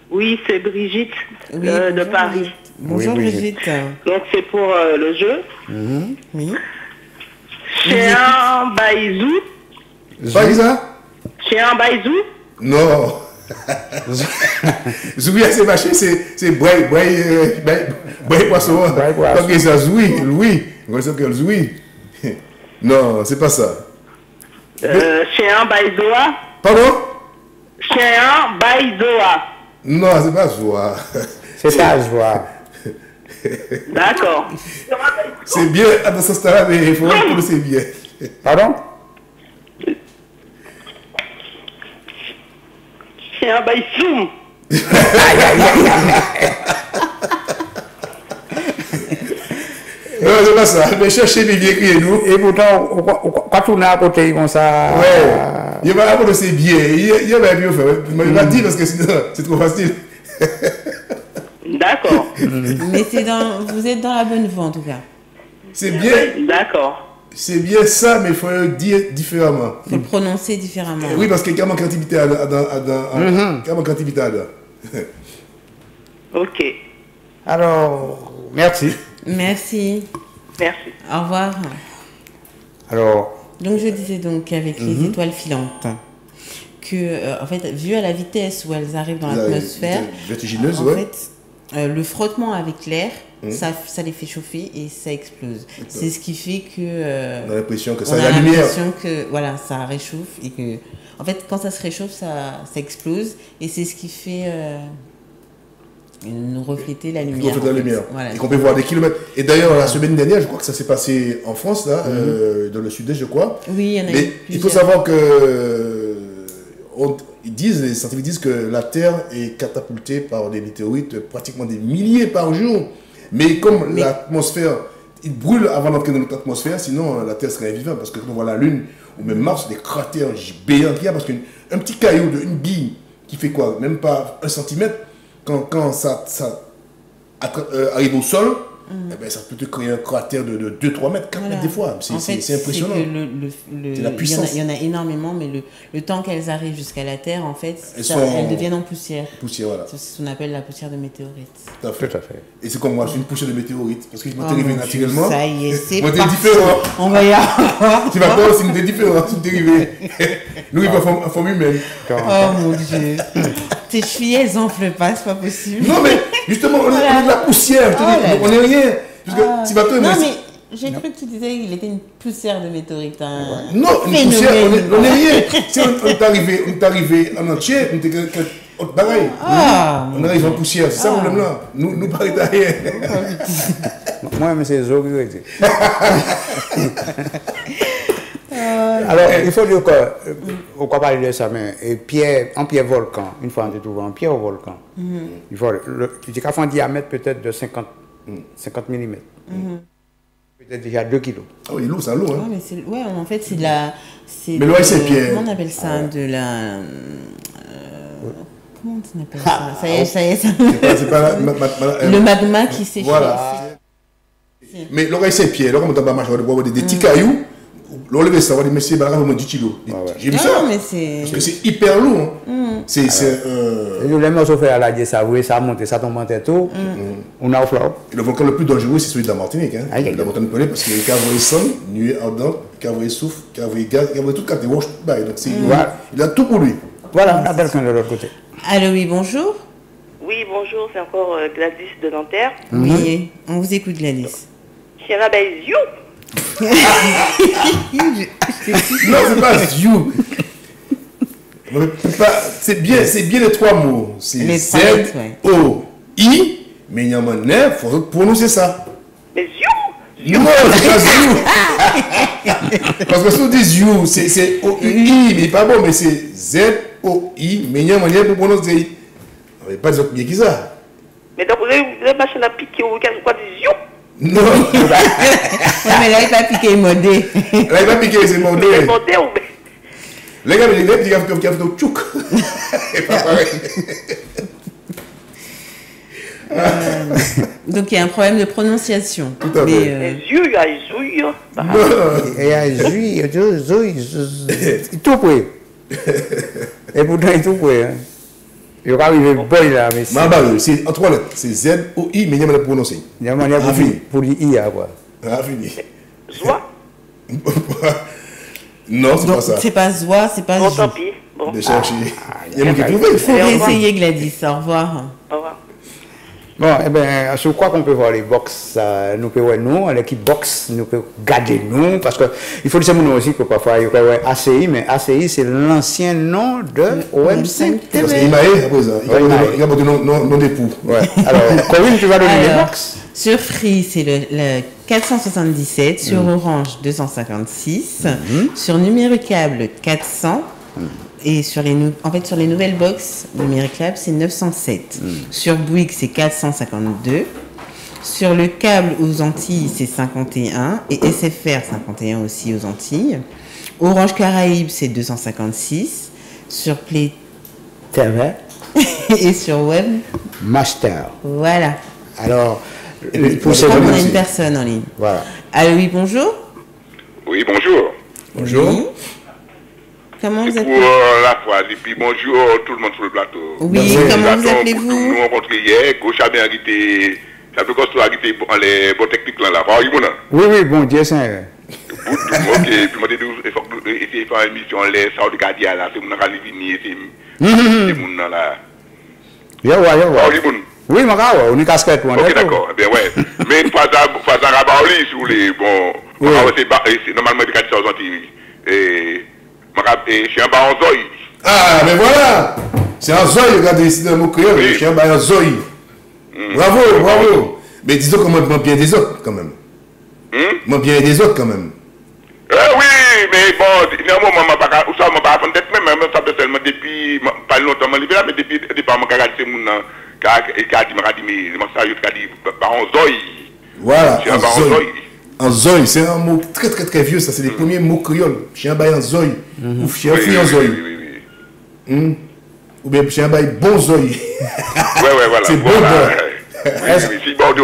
Oui, c'est Brigitte de Paris. Bonjour, oui, Brigitte. Donc, c'est pour le jeu. Oui. Chien Baïzou. Baïza? Chien Baïzou? Non. Zoui, c'est machin, c'est Braille Poisson. Donc, ça Zoui, Louis. On sait que Zoui. Non, c'est pas ça. Chien Baïzoa. Pardon? Chien Baïzoa. Non, c'est pas Zoa. C'est pas Zoa. D'accord. C'est bien dans ce stade-là, mais il faut que c'est bien. Pardon? Chien Baïzoum. Non, c'est pas ça. Mais cherchez les vieux crier nous. Et pourtant, quand on est à côté comme ça. Ouais. Il va apporter ses billets. Il va bien faire. Il va dire parce que sinon, c'est trop facile. D'accord. Mais vous êtes dans la bonne voie en tout cas. C'est bien. D'accord. C'est bien ça, mais il faut le dire différemment. Il faut le prononcer différemment. Oui, parce qu'il y a mon créativité Ok. Alors, merci. Merci. Merci. Au revoir. Alors. Donc je disais donc qu'avec les étoiles filantes, que en fait, vu à la vitesse où elles arrivent dans l'atmosphère, vertigineuse, en fait, le frottement avec l'air, ça les fait chauffer et ça explose. C'est ce qui fait que on a l'impression que ça a la lumière. L'impression que voilà, ça réchauffe et que en fait quand ça se réchauffe, ça explose et c'est ce qui fait nous refléter la lumière. Voilà. Et qu'on peut voir des kilomètres. Et d'ailleurs, la semaine dernière, je crois que ça s'est passé en France, là, dans le sud-est, je crois. Oui, il y en a mais il faut savoir que les scientifiques disent que la Terre est catapultée par des météorites pratiquement des milliers par jour. Mais comme l'atmosphère, il brûle avant d'entrer dans notre atmosphère, sinon la Terre serait invivable. Parce que quand on voit la Lune ou même Mars, des cratères béants qu'il y a, parce qu'un petit caillou, une bille qui fait quoi, même pas 1 centimètre, quand ça arrive au sol, eh ben, ça peut te créer un cratère de 2-3 mètres, 4 mètres des fois. C'est impressionnant. C'est la puissance. Il y en a énormément, mais le temps qu'elles arrivent jusqu'à la Terre, en fait, elles deviennent en poussière. Voilà. C'est ce qu'on appelle la poussière de météorite. Tout à fait. Et c'est comme moi, je suis une poussière de météorite. Parce que je m'en dérivé naturellement. Ça y est, c'est parti. différent. On va y avoir. Tu vas voir, c'est une des différences, une dérivée. Nous, il va en forme humaine. Oh mon Dieu. Tes chevilles, elles enflent pas, c'est pas possible. Non, mais justement, on est de la poussière. On n'est rien. Parce que non, mais j'ai cru que tu disais qu'il était une poussière de météorite. Non, une poussière, on n'est rien. Si on est arrivé en entier, on était autre pareil. On arrive en poussière, c'est ça le problème là. Nous paraît à rien. Moi, mais c'est Zo qui veut dire. Alors, il faut dire qu'on va parler de ça, mais en pierre volcan, une fois on est trouvé en pierre au volcan, il faut un diamètre peut-être de 50 mm. Peut-être déjà 2 kilos. Ah oui, l'eau, c'est l'eau. Hein. Ouais, en fait, c'est de la. Mais l'eau, c'est pierre. Comment on appelle ça? De la. Comment on appelle ça? Ça y est. C'est pas le magma qui s'échauffe. Voilà. Mais l'oreille, c'est pierre. L'oreille, on va des petits cailloux. l'enlever ça, on va dire, monsieur, bah, vraiment 10 kilos. J'ai vu ça. Parce que c'est hyper lourd. C'est. Les morceaux faits à la dièse, ça monte, ça tombe en tête tout. On a au fleur. Le volcan le plus dangereux, c'est celui de la Martinique. La montagne pelée, parce qu'il y a cavoué sang, nuée ardente, cavoué souffle, cavoué gaz, cavoué tout, cavoué wash, donc il a tout pour lui. Voilà, on a quelqu'un de l'autre côté. Allô, oui, bonjour. Oui, bonjour, c'est encore Gladys de Nanterre. Oui, on vous écoute, Gladys. Chera you. Non, c'est pas you. C'est bien les trois mots. C'est Z-O-I, mais il y a un il faut prononcer ça. Mais you. Non, c'est pas you. Parce que si on dit you, c'est O-U-I, mais pas bon, mais c'est Z-O-I, mais il y a un manière pour prononcer. On ne pas des autres bien qui ça. Mais donc, vous avez machine à piquer ou quoi dire you? Non. Ouais, mais là, il va piquer modé. Là, il va piquer, c'est modé. C'est modé ou bien? Les gars, il y a un tchouk. C'est pas pareil. Donc il y a un problème de prononciation. Tout à fait. Tout près. Et pourtant, il est tout près. Il va arriver boy là, mais c'est en trois lettres. C'est Z-O-I, mais il y a mal à prononcer. Il y a manière pour dire I à quoi. Fini. Zoa. Non, c'est pas ça. C'est pas Zoa, c'est pas Bon, tant pis. Bon. De chercher. Il y a qui trouve. Il faut essayer, Gladys. Au revoir. Au revoir. Bon, eh bien, je crois qu'on peut voir les box, nous pouvons voir nous, l'équipe box, nous pouvons garder nous, parce qu'il faut dire nous aussi que parfois il y a ACI, mais ACI c'est l'ancien nom de OM5 TV. Parce qu'il m'a après ça, il y a beaucoup de noms d'époux. Ouais. Alors, Corinne, tu vas donner les box. Sur Free, c'est le 477, sur Orange 256, sur Numéricable 400. Et sur les nouvelles box Numéricable, c'est 907. Sur Bouygues, c'est 452. Sur le câble aux Antilles, c'est 51. Et SFR, 51 aussi aux Antilles. Orange Caraïbes, c'est 256. Sur Play TV. Et sur Web Master. Voilà. Alors, pour ça, on a une personne en ligne. Voilà. Allô, oui, bonjour. Oui, bonjour. Bonjour. Oui. Comment vous appelez? Pour la phrase, et puis bonjour tout le monde sur le plateau. Oui, comment vous appelez-vous? Nous rencontré hier, Gauche a bien arrêté, ça peut construire arrêté les bonnes techniques là, Oui, bon Dieu Saint. Ok, puis moi il faut essayer de faire une émission, les Saudi Gadia là, c'est mon Calvini, c'est mon là. Oui, on est casquette. Ok, d'accord, bien ouais. Mais une fois ça rabauli sur les bons, c'est normalement des 400 centimes. Chien ba en zoï. Ah, mais voilà. C'est un zoï, regardez, c'est un mot créole. Chien ba en zoï. Bravo. Mais disons que moi bien des autres, quand même. Moi bien des autres, quand même. Oui, mais bon, néanmoins, moi, je ne pas en tête même, ça peut seulement depuis, pas longtemps, mais depuis je regarde ces gens qui a dit, mais ça, je dit, ba en zoï. Voilà, en zoï, c'est un mot très vieux, ça c'est les premiers mots créoles. Chien bail en zoï, ou chien fille en zoï. Ou bien chien bail bon zoï. Voilà. C'est bon. Si bon il va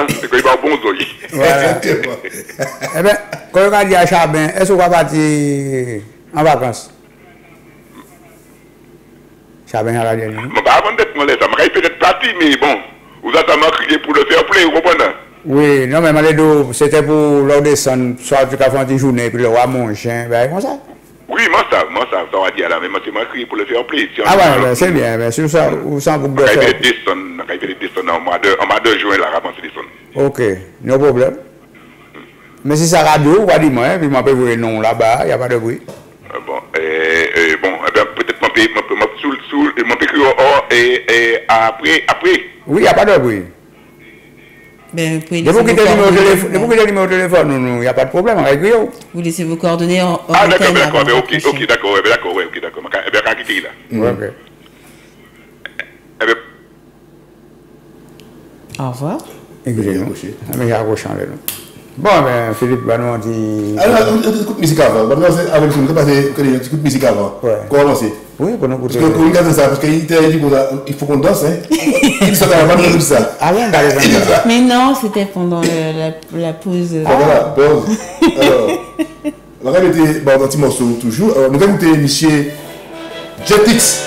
c'est qu'il va bon zoï. Eh bien, quand on dit à Chabin, est-ce qu'on va partir en vacances? Chabin a la dernière. Avant d'être mollet, ça m'a peut-être parti, mais bon, vous attendez crier pour le fair play, vous comprenez? Oui, non, mais Malédo, c'était pour leur descendre, soit tu as fait une journée, puis le roi mon chien, ben, comme ça. Oui, moi ça va dire là, mais moi c'est ma crié pour le faire plaisir. Ah ouais, c'est bien, mais sur ça, ou sans boucle de fer. On a fait des descentes en mois de juin, là, avant de descendre. Ok, no problème. Mais si ça radio, on va dire moi, puis moi, je peux vous le nom là-bas, il n'y a pas de bruit. Bon, peut-être mon pécule et après. Oui, il n'y a pas de bruit. Ben, vous pouvez laisser le numéro de téléphone, il n'y a pas de problème avec Rio. Vous laissez vos coordonnées en d'accord, ok, d'accord. Eh bien, quand il là. Ok. Au revoir. Écoutez-nous. Mais il y a un chant là. Bon, ben, Philippe, on dit. Alors, on écoute musique avant. Avec nous, on va passer une petite musique avant. Ouais. Commencer. Oui, pour nous écouter. Parce que ça, parce qu'il faut qu'on danse, hein. Il s'en a pas comme ça. Ah ouais, mais non, c'était pendant la pause. Voilà, pause. Alors, on va mettre un petit morceau toujours. Alors, nous allons écouter monsieur Jetix.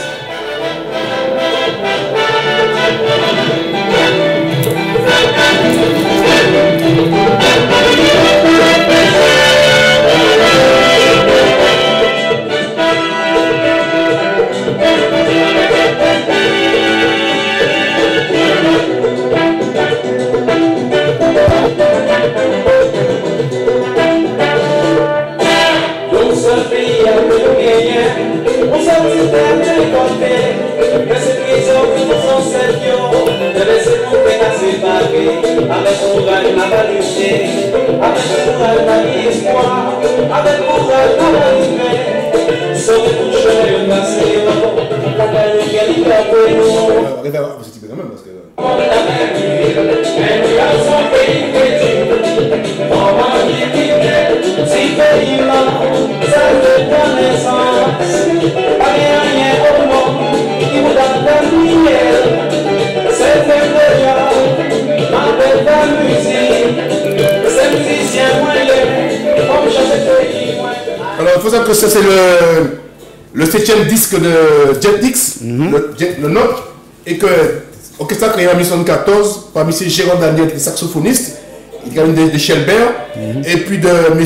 Avec courage, n'a pas luché. Avec courage, n'a pas espoir. Avec courage, n'a pas livré. Sans toucher le passé, la qualité de nous. Arrête d'avoir ce type quand même parce que. On l'a même vu, mais nous avons son pays crédit. On va y quitter, si pays-là, ça fait connaissance. Pas rien au monde qui vous donne la lumière. C'est fait déjà. Avec la musique, c'est musicien moyen, comme chaque pays moyen. Alors, il faut savoir que ça, c'est le 7e disque de Jetix, le nôtre, et que l'orchestre a créé en 1914 par M. Jérôme Daniel, qui est saxophoniste, il y a une de Shelbert, et puis de M.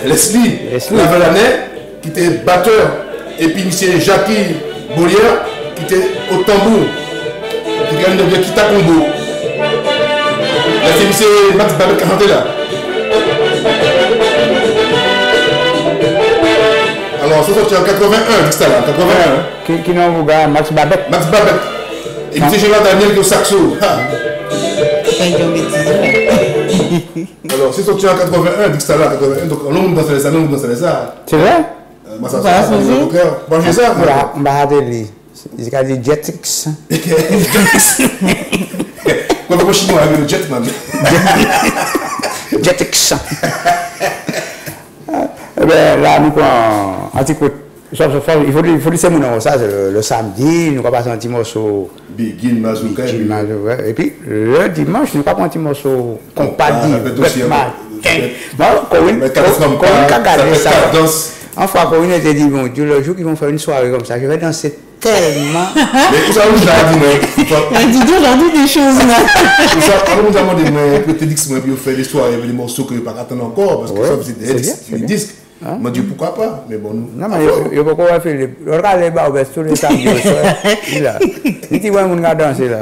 Leslie Lavelanais, qui était batteur, et puis M. Jackie Bollier, qui était au tambour. Il y a une de Kita Combo. Là, c'est M. Max Babet qui a chanté là. Alors, ça sorti en 81, c'est ça là, 81. Qui n'a pas Max Babet. Max Babet. Et M. Gérard Daniel qui est au saxo. Alors, c'est sorti en 81, dit que ça là, 81. Donc, on dans les années, on dans les arts. C'est vrai? Moi, ça c'est ça. On va regarder. Il a dit Jetix. Quand on va chinois avec le jet, man. Jetix. Eh bien, là, nous, il faut laisser mon nom, ça, c'est le samedi, nous allons passer un petit morceau. Bigin, Mazouka. Et puis, le dimanche, nous allons passer un petit morceau compagnie. Enfin, quand on était dit, bon Dieu, le jour qu'ils vont faire une soirée comme ça, je vais danser tellement. Mais vous savez, je l'ai dit, mais dis-donc, j'en dis des choses là. Vous savez, on nous a demandé, mais peut-être que vous faire des soirées avec des morceaux que vous ne pouvez pas attendre encore, parce que ça, c'est des disques. Je me dis pourquoi pas, mais bon, nous. Non, mais il faut qu'on va faire les. Regarde les bas, tous les samedis. Il a. Il dit, ouais, on va danser là.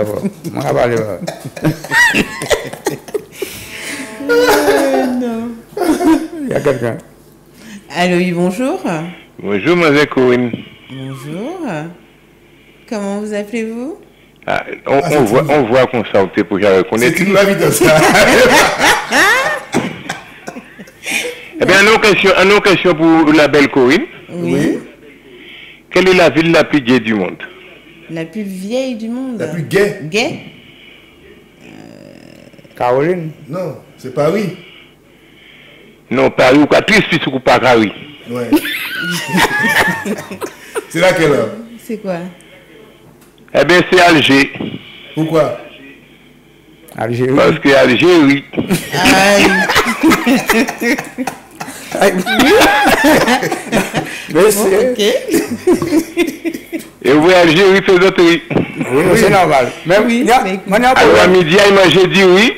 On va parler là. Non. Il y a quelqu'un. Allô, oui, bonjour. Bonjour, Mademoiselle Corinne. Bonjour. Comment vous appelez-vous? On voit qu'on s'entend pour que je reconnaisse. C'est une la vie de ça. Eh bien, une autre question pour la belle Corinne. Oui. Quelle est la ville la plus gaie du monde? La plus vieille du monde? La plus gaie? Gaie? Caroline? Non, c'est Paris. Non, Paris ou quoi? Triste ou pas Paris? Ouais. C'est laquelle? C'est quoi? Eh bien, c'est Alger. Pourquoi? Algérie. Parce que Algérie. Mais c'est. Ok. Et oui, Algérie fait d'autres oui. Oui, c'est normal. Mais oui. Alors, à midi, il m'a dit oui.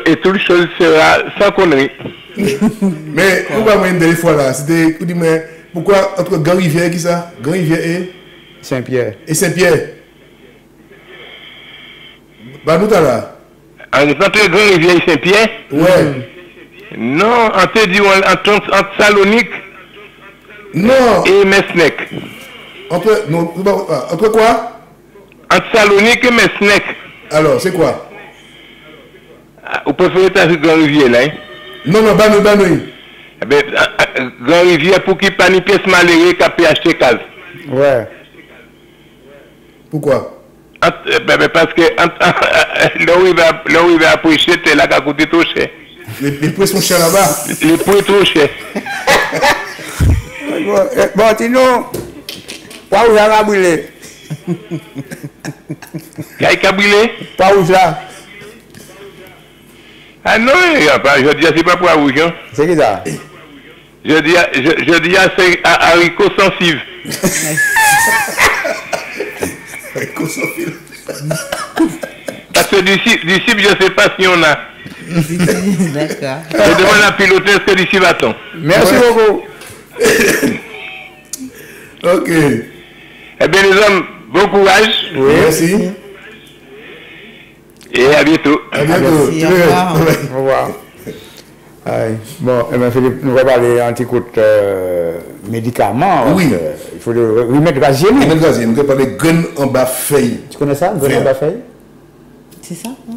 Et toute chose sera sans connerie. Mais pourquoi moi une fois là? C'était, pourquoi entre Grand Rivière qui ça? Grand Rivière et Saint-Pierre. Et Saint-Pierre. Bah nous t'as là. Entre Grand Rivière et Saint-Pierre? Ouais. Non, entre Salonique. Non. Et Mesnec. Entre quoi? Entre Salonique et Mesnec. Alors, c'est quoi? Vous préférez ta Grand Rivière là, hein? Non, Banoui. Eh bien, Grand Rivière pour qu'il n'y ait pas une pièce malheureux qui a pu acheter case. Ouais. Pourquoi? Parce que là où il va approcher, c'est là qu'à coûter trop cher. Les prix sont chers là-bas. Les prix trop chers. Bon, Tino, Pas où ça a brûlé. Qui a brûlé? Pas où ça. Ah non, je dis c'est pas pour rouge. Hein. C'est qui ça? Je dis c'est haricot sensible. Haricot sensible. Parce que d'ici, je ne sais pas si on a. D'accord. Je demande à piloter ce que d'ici va-t-on. Merci beaucoup. Ok. Eh bien, les hommes, bon courage. Oui, merci. Et à bientôt. À bientôt. Merci, au revoir. Au revoir. Aïe. Bon, eh bien, Philippe, nous allons parler un petit coup de médicaments. Oui. Il faut le remettre gazier. Remettre gazier. Nous allons parler de graines en bas feuille. Tu connais ça, graines en bas feuille? C'est ça, hein?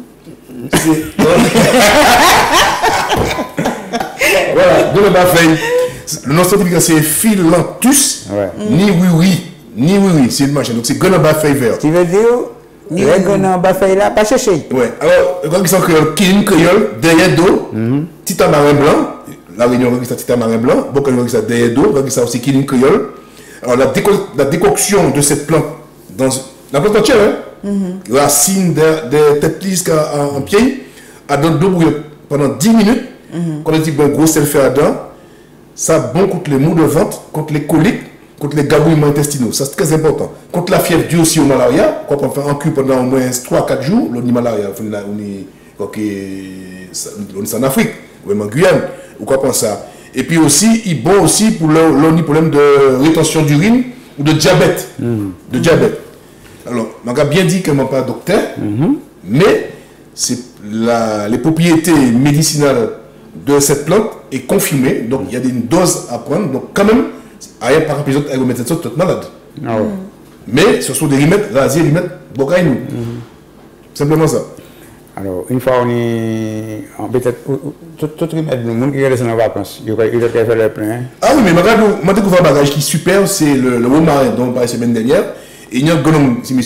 Voilà, graines en bas feuille. Le nom scientifique c'est Philanthus, ni oui, c'est une machine. Donc c'est graines en bas feuille vert. Tu veux dire, les graines en bas feuille là, pas chercher. Ouais, alors, quand ils sont créoles, derrière d'eau, petit tamarin blanc, la réunion, quand ils sont petit tamarin blanc, beaucoup de gens derrière d'eau, quand ils sont aussi killing créole. Alors la décoction de cette plante, dans la plante entière, racine des têtes lisses en pied, à dans l'eau pendant 10 minutes, quand on dit que gros sel fait dedans, ça bon contre les maux de ventre, contre les coliques, contre les gargouillements intestinaux. Ça c'est très important. Contre la fièvre due aussi au malaria, quand on fait un cure pendant au moins 3-4 jours, on a malaria, on est en Afrique, ou même en Guyane, ou quoi pense ça. Et puis aussi, il est bon aussi pour le problème de rétention d'urine ou de diabète. De diabète. Alors, on a bien dit que je ne suis pas docteur, mais c'est les propriétés médicinales de cette plante est confirmée. Donc, il y a une dose à prendre. Donc, quand même, rien par épisode, elle va mettre ça, tout malade. Mais ce sont des remèdes, rasiers, remèdes, bocaïnou. Simplement ça. Alors, une fois on est. Peut-être. Tout remède, le monde qui est en vacances, il doit faire le plein. Ah oui, mais je découvert un bagage qui est super, c'est le romarin dont on parlait la semaine dernière. Et il y a un gonome, c'est M.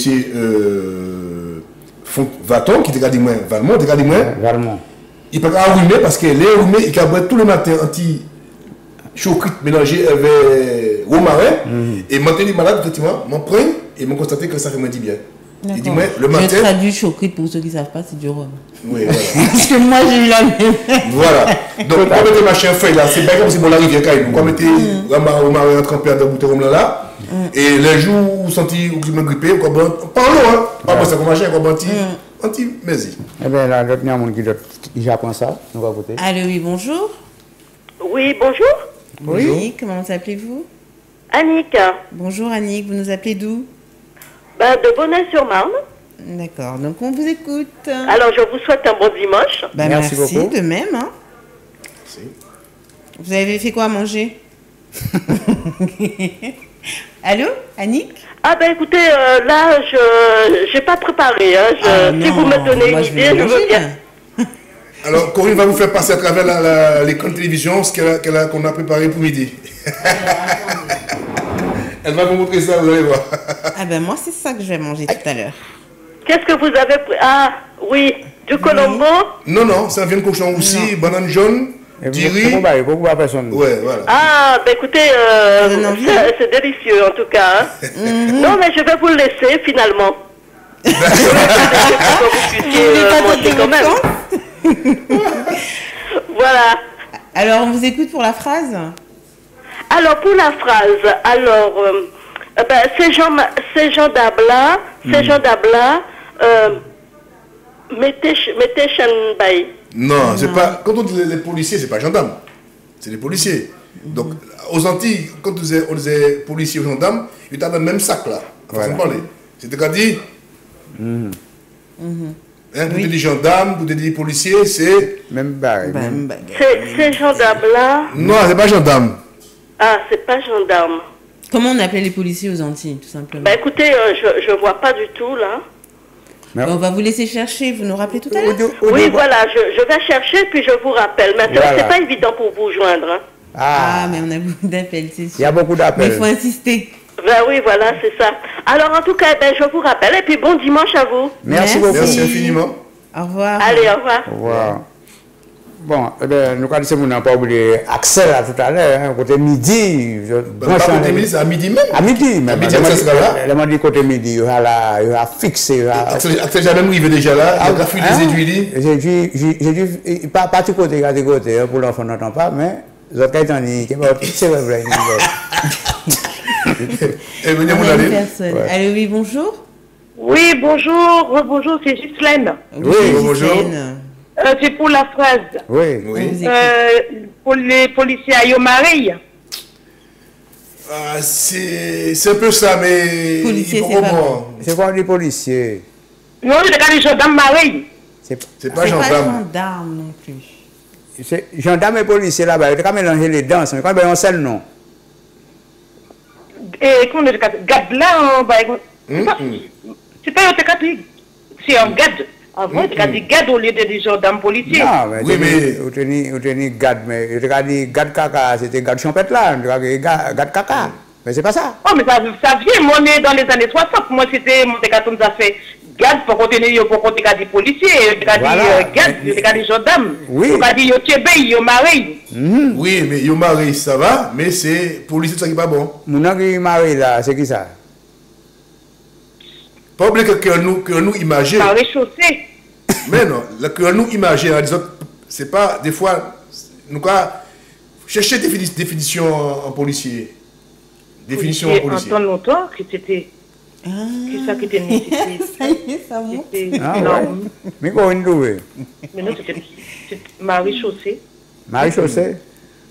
Vaton, qui te dit moi, Valmont, te dit moi. Valmont. Il peut pas enrhumer parce que les enrhumés, il peut tout le matin anti-chocrit mélangé avec romarin. Et maintenant, il est malade, effectivement, m'en prend et m'ont constaté que ça fait moins du bien. Il dit, moi, le matin. Je traduis chocrit pour ceux qui ne savent pas, c'est du rhum. Oui, voilà. Parce que moi, j'ai eu la même. Voilà. Donc, quand on mettait ma chien feuille là, c'est pas comme si on la rivière caille. Quand on mettait romarin trempé dans la bouteille rhum là, et les jours où vous sentez ou vous me grippez, on parle, hein. Pas pour ça qu'on mange, on anti-mési. Eh bien, là, l'autre monde qui apprend ça, on va voter. Allô, oui, bonjour. Oui, bonjour. Oui, comment s'appelez-vous? Annick. Bonjour Annick, vous nous appelez d'où? De Bonneuil-sur-Marne. D'accord, donc on vous écoute. Alors, je vous souhaite un bon dimanche. Merci beaucoup. De même. Hein. Merci. Vous avez fait quoi à manger? Allô, Annick? Ah ben écoutez, là, je n'ai pas préparé. Hein. Si vous me donnez une idée, je veux bien. Alors, Corinne va vous faire passer à travers l'écran de télévision ce qu'on a préparé pour midi. Elle va vous montrer ça, vous allez voir. Ah ben moi, c'est ça que je vais manger tout à l'heure. Qu'est-ce que vous avez pris? Ah, oui, du colombo? Non, ça vient de cochon aussi, banane jaune, du riz. Beaucoup de personnes. Ouais, voilà. Ah, ben écoutez, c'est délicieux en tout cas. Hein. Non, mais je vais vous le laisser finalement. Je vais vous puissiez manger quand même. Voilà. Alors, on vous écoute pour la phrase? Alors, pour la phrase, ces gens d'Abla, mettez Chanbay. Non, c'est pas. Quand on dit les policiers, c'est pas gendarmes. C'est les policiers. Donc, aux Antilles, quand on disait policiers ou gendarmes, ils étaient dans le même sac là. Façon de parler. C'est-à-dire dit. Vous dites gendarme, vous dites policier, c'est. Même bague. C'est gendarme là. Non, c'est pas gendarme. Ah, c'est pas gendarme. Comment on appelait les policiers aux Antilles, tout simplement? Bah écoutez, je vois pas du tout là. On va vous laisser chercher, vous nous rappelez tout à l'heure? Oui, voilà, je vais chercher puis je vous rappelle. Maintenant, c'est pas évident pour vous joindre. Hein. Ah, mais on a beaucoup d'appels, c'est sûr. Il y a beaucoup d'appels. Mais il faut insister. Ben oui, voilà, c'est ça. Alors en tout cas, je vous rappelle et puis bon dimanche à vous. Merci beaucoup. Merci infiniment. Au revoir. Allez, au revoir. Au revoir. Bon, nous n'avons pas oublié Axel là tout à l'heure, côté midi. Côté midi, c'est à midi même. À midi, même. À midi, Axel sera là. Elle m'a dit côté midi, il va fixer. Axel, j'ai même arrivé déjà là, il a fui les aiguilles. J'ai dit, pas tout côté, pour l'enfant n'entend pas, mais les autres étant dit, c'est vrai. Allô, oui, bonjour. Oui, bonjour, bonjour, c'est Ghislaine. Oui, bonjour. C'est pour la phrase. Oui. Pour les policiers à Yomarey. C'est un peu ça, mais... Policier, c'est quoi les policiers? Non, c'est les gendarmes Marey. C'est pas gendarme non plus. C'est gendarme et policier là-bas. Il a mélangé les danses, mais quand il y a un seul nom. Et quand on est garde là, c'est pas un catégorie. C'est un garde. Avant, il y a des gardes au lieu des gendarmes policiers. Non, mais oui, mais vous tenez garde, mais il y a des gardes caca, c'était garde champêtre là, garde caca. Mais c'est pas ça. Oh, mais ça vient, moi, on est dans les années 60. Moi, c'était mon décaton, ça fait garde pour contenir, pour contenir des policiers, garde des gendarmes. Oui. Pour dire, yo tchébé, yo maré. Oui, mais yo maré, ça va, mais c'est policier, ça qui est pas bon. Mon qui maré là, c'est qui ça? Pas oublier que nous imaginer. Maré chaussée. Mais non, que nous imaginer, c'est pas, des fois, nous avons chercher définition en policier. Définition en policier. En longtemps que c'était. C'est ça qui était nécessaire. Ça y est, ça monte. Non. Mais comment on trouve? Mais non, c'était Marie Chaussée. Marie Chaussée?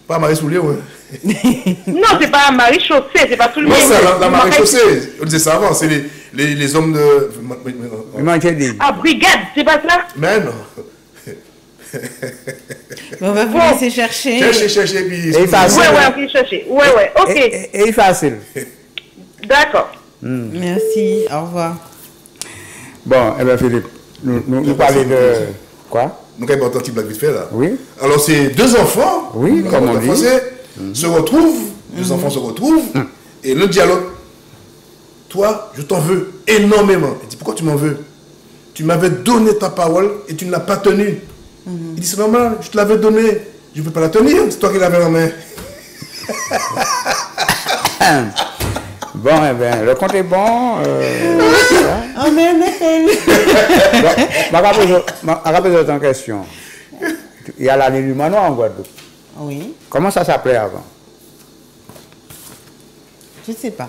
Pas Marie Soulier, ouais. Non, c'est pas Marie Chaussée, c'est pas tout le monde. Non, c'est la Marie Chaussée. On disait ça avant, c'est les hommes de. Ah, brigade, c'est pas ça? Mais non. On va vous laisser chercher. Chercher, puis. Et facile. Ouais, ok, chercher. Ouais, ok. Et facile. D'accord. Merci, au revoir. Bon, eh bien Philippe, nous parlons de quoi? Nous avons entendu Black vite fait là. Oui. Alors c'est deux enfants, oui, comme on dit, se retrouvent, deux enfants se retrouvent, et le dialogue. Toi, je t'en veux énormément. Il dit, pourquoi tu m'en veux? Tu m'avais donné ta parole et tu ne l'as pas tenue. Il dit, c'est normal, je te l'avais donné, je ne peux pas la tenir, c'est toi qui l'avais en main. Bon, eh bien, le compte est bon. Oh, mais je vais poser une question. Il y a l'année du manoir en Guadeloupe. Oui. Comment ça s'appelait avant? Je ne sais pas.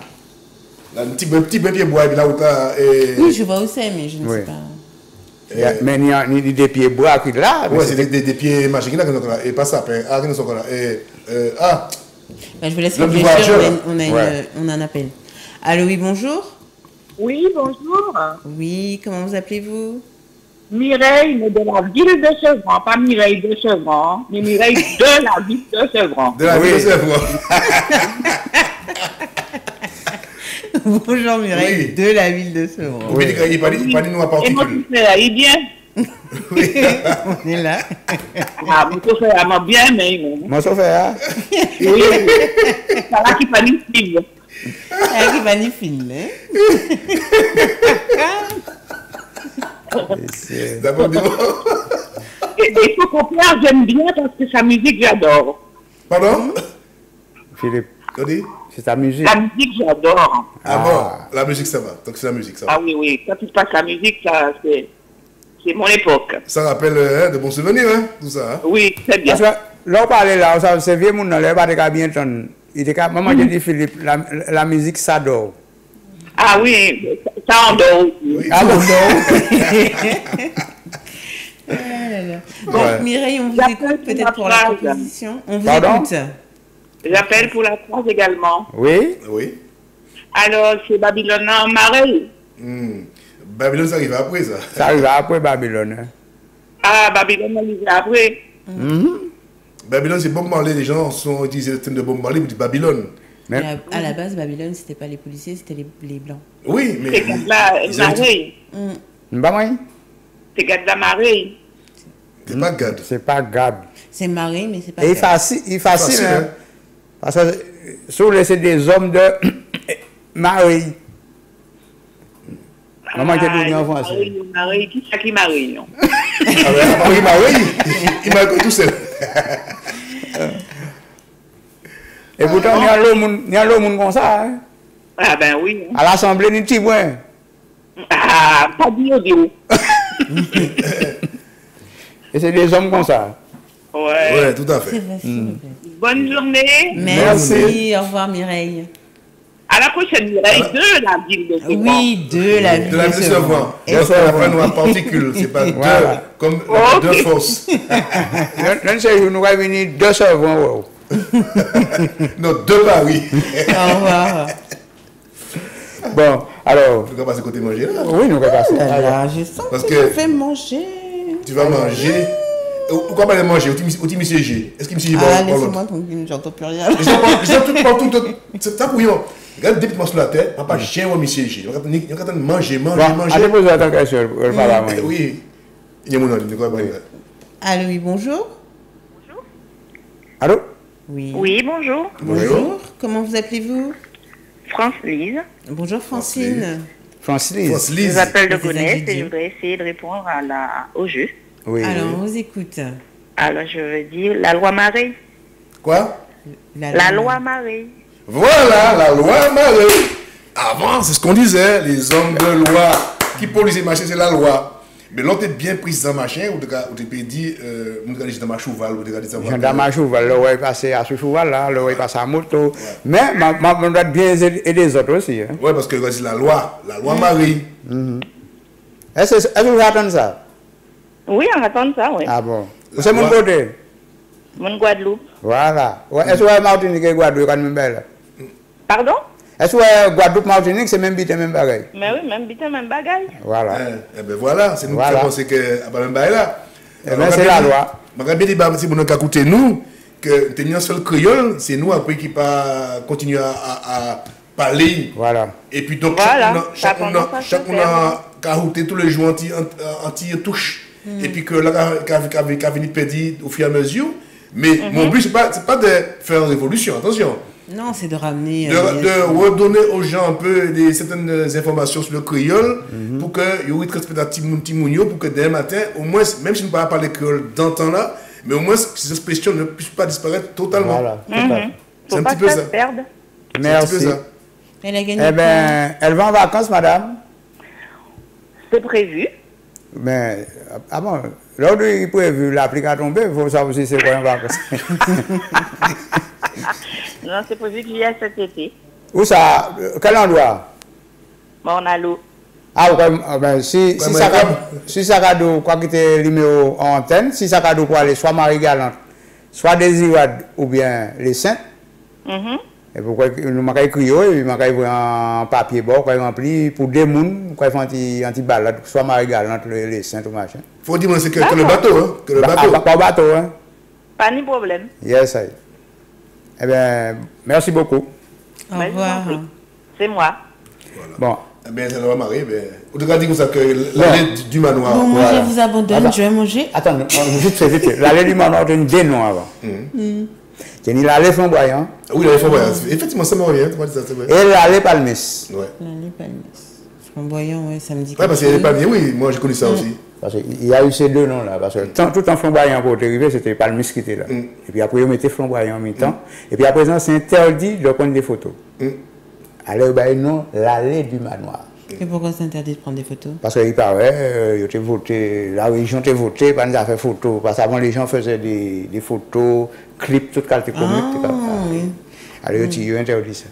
Un petit pied bois, là où tu as. Oui, je vois où c'est, mais je ne sais pas. Mais il y a des pieds bois qui là. Oui, c'est des pieds magiques là, et pas ça. Ah, qui sont là. Je vous laisse réfléchir, on a un appel. Allô, oui, bonjour. Oui, bonjour. Oui, comment vous appelez-vous? Mireille, mais de la ville de Chevron, pas Mireille de Chevron, mais Mireille de la ville de Chevron. De la ville de Chevron. Bonjour Mireille, de la ville de Chevron. Oui, il pas dit nous à particule. Et moi, il est bien. Oui, on est là. Ah, mon chauffeur m'a bien aimé. Mon chauffeur? Oui, c'est là qui planifie. C'est là qui planifie, D'abord, et il faut qu'on père, j'aime bien parce que sa musique, j'adore. Pardon? Philippe. Qu'est-ce c'est ta musique? La musique, j'adore. Ah bon? La musique, ça va. Donc c'est la musique, ça va. Ah oui. Quand il se passe la musique, ça, c'est mon époque. Ça rappelle de bons souvenirs, hein, tout ça. Hein? Oui, c'est bien. Parce que là, on parlait là, c'est vieux monde, là, il pas bien entendre. Il était comme, maman, j'ai dit Philippe, la musique, ça dort. Ah oui, ça endort aussi. Oui, ça endort. Bon, Mireille, on vous écoute peut-être pour la proposition. On vous écoute. J'appelle pour la phrase également. Oui. Alors, c'est Babylone en Marais. Babylone, ça arrive après, ça. Ça arrive après Babylone. Hein. Ah, Babylone, ça arrive après. Babylone, c'est Bob Marley. Les gens ont utilisé le thème de Bob Marley pour dire Babylone. Mais à la base, Babylone, c'était pas les policiers, c'était les blancs. Oui, mais. C'est Gadla Marée. C'est Gadla Marée. C'est pas Gad. C'est pas Gad. C'est Marée, mais c'est pas Gad. Il est facile, hein. Parce que sur les c'est des hommes de Marie. Maman qui est devenue en français. Marie, qui c'est qui Marie, non? Il m'a tout seul. Et pourtant, il y a l'homme comme ça. Hein? Ah ben oui. À l'Assemblée, il y a petit point. Ah, pas dire. Et c'est des hommes comme ça. Ouais, tout à fait. Bonne journée. Merci. Au revoir, Mireille. À la prochaine, Mireille, de la ville de Sevran. Oui, de la ville de Sevran. C'est après nous en particule, c'est pas deux, comme deux fausses. Non, c'est nous va venir deux Sevran. Non, deux Paris. Au revoir. Bon, alors. Nous allons passer côté manger là. Oui, nous allons passer. Alors, je sens que tu fais manger. Tu vas manger. Pourquoi pas aller manger? Au petit monsieur G. Est-ce que monsieur G va Ah, laissez-moi tranquille, j'entends plus rien. J'entends tout. C'est ça pour eux. Regarde depuis sur la tête, papa, j'ai un monsieur G. Il va manger. Allez poser la question. Oui. Il y a mon nom. Allô, oui, bonjour. Allô? Oui. Oui, bonjour. Bonjour. Comment vous appelez-vous? France-Lise. Bonjour, Francine. France-Lise. Je vous appelle de Gonesse et je voudrais essayer de répondre au jeu. Oui. Alors, on vous écoute. Alors, je veux dire la loi Marie. Quoi? La loi Marie. Voilà, la loi Marie. Avant, c'est ce qu'on disait, les hommes de loi. Qui police les machins, c'est la loi. Mais l'autre est bien pris dans machin, ou tu peux dire, on regarde dans ma cheval, ou tu regardes dans dans ma cheval, là où il passe à ce cheval là, là où il passe à moto. Mais on doit bien aider les autres aussi. Oui, parce que c'est la loi Marie. Est-ce que vous attendez ça? Oui, on attend ça, oui. Ah bon. C'est mon côté? Mon Guadeloupe. Voilà. Est-ce que Martinique et Guadeloupe quand même belle? Pardon? Est-ce que Guadeloupe, Martinique, c'est même bité, même bagaille? Mais oui, même bité, même bagaille. Voilà. Eh bien voilà, c'est nous qui pensons que à même bagaille là. Eh bien c'est la loi. Je vais dire, si vous n'avez écouté nous, que nous un seul créole, c'est nous après qui pas continuer à parler. Voilà. Et puis donc, chacun a ajouté tous les jours anti-touche. Et puis que là, qu'a venu perdre au fur et à mesure. Mais mon but, c'est pas de faire une révolution, attention. Non, c'est de ramener... de redonner aux gens un peu certaines informations sur le créole pour qu'ils y ait un respect à Timounio, pour que demain matin, au moins, même si nous ne parlons pas le créole d'antan là, mais au moins ces expressions ne puissent pas disparaître totalement. Voilà. C'est un petit peu ça. Merci. Elle a gagné. Eh bien, elle va en vacances, madame? C'est prévu. Mais, ah bon, là où il est prévu, l'applique à tomber, il faut savoir si c'est quoi en vacances. Non, c'est prévu qu'il y a cet été. Où ça? Quel endroit? Bon, on a l'eau. Ah, ben, si ça cadeau, quoi qu'il ait numéro en antenne, si ça cadeau pour aller soit Marie-Galante, soit Désirade ou bien les Saints, et pourquoi nous m'avons écrit, et nous avons un papier bord, qu'on rempli pour des gens, qu'on fait un petit balade, soit Marie-Galante, les Saints ou machin. Il faut dire que c'est que le bateau, hein? Que le bateau. Pas bateau, hein? Pas de problème. Yes, ça y est. Eh bien, merci beaucoup. Au revoir. C'est moi. Voilà. Bon. Eh bien, ça va marier. En tout cas, dis comme ça que l'allée du manoir. Bon, moi, je vous abandonne, je vais manger. Attends, vite fait. L'allée du manoir, tu as une dénon avant. Tu as une l'allée flamboyant. Oui, l'allée flamboyant. Effectivement, ça me revient. Et l'allée palmis. Ouais. L'allée palmis. Flamboyant, oui, ça me dit. Oui, parce qu'il y a les palmiers, oui, moi je connais ça aussi. Parce qu'il y a eu ces deux noms-là. Parce que tout en flamboyant pour arriver, c'était Palmis qui était là. Et puis après, on mettait flamboyant en mi-temps. Et puis à présent, c'est interdit de prendre des photos. Alors, non, l'allée du manoir. Et pourquoi c'est interdit de prendre des photos? Parce qu'il paraît, la région était votée, pas nous a fait photos. Parce qu'avant, les gens faisaient des photos, clips, toute qualité comique. Alors, ils ont interdit ça.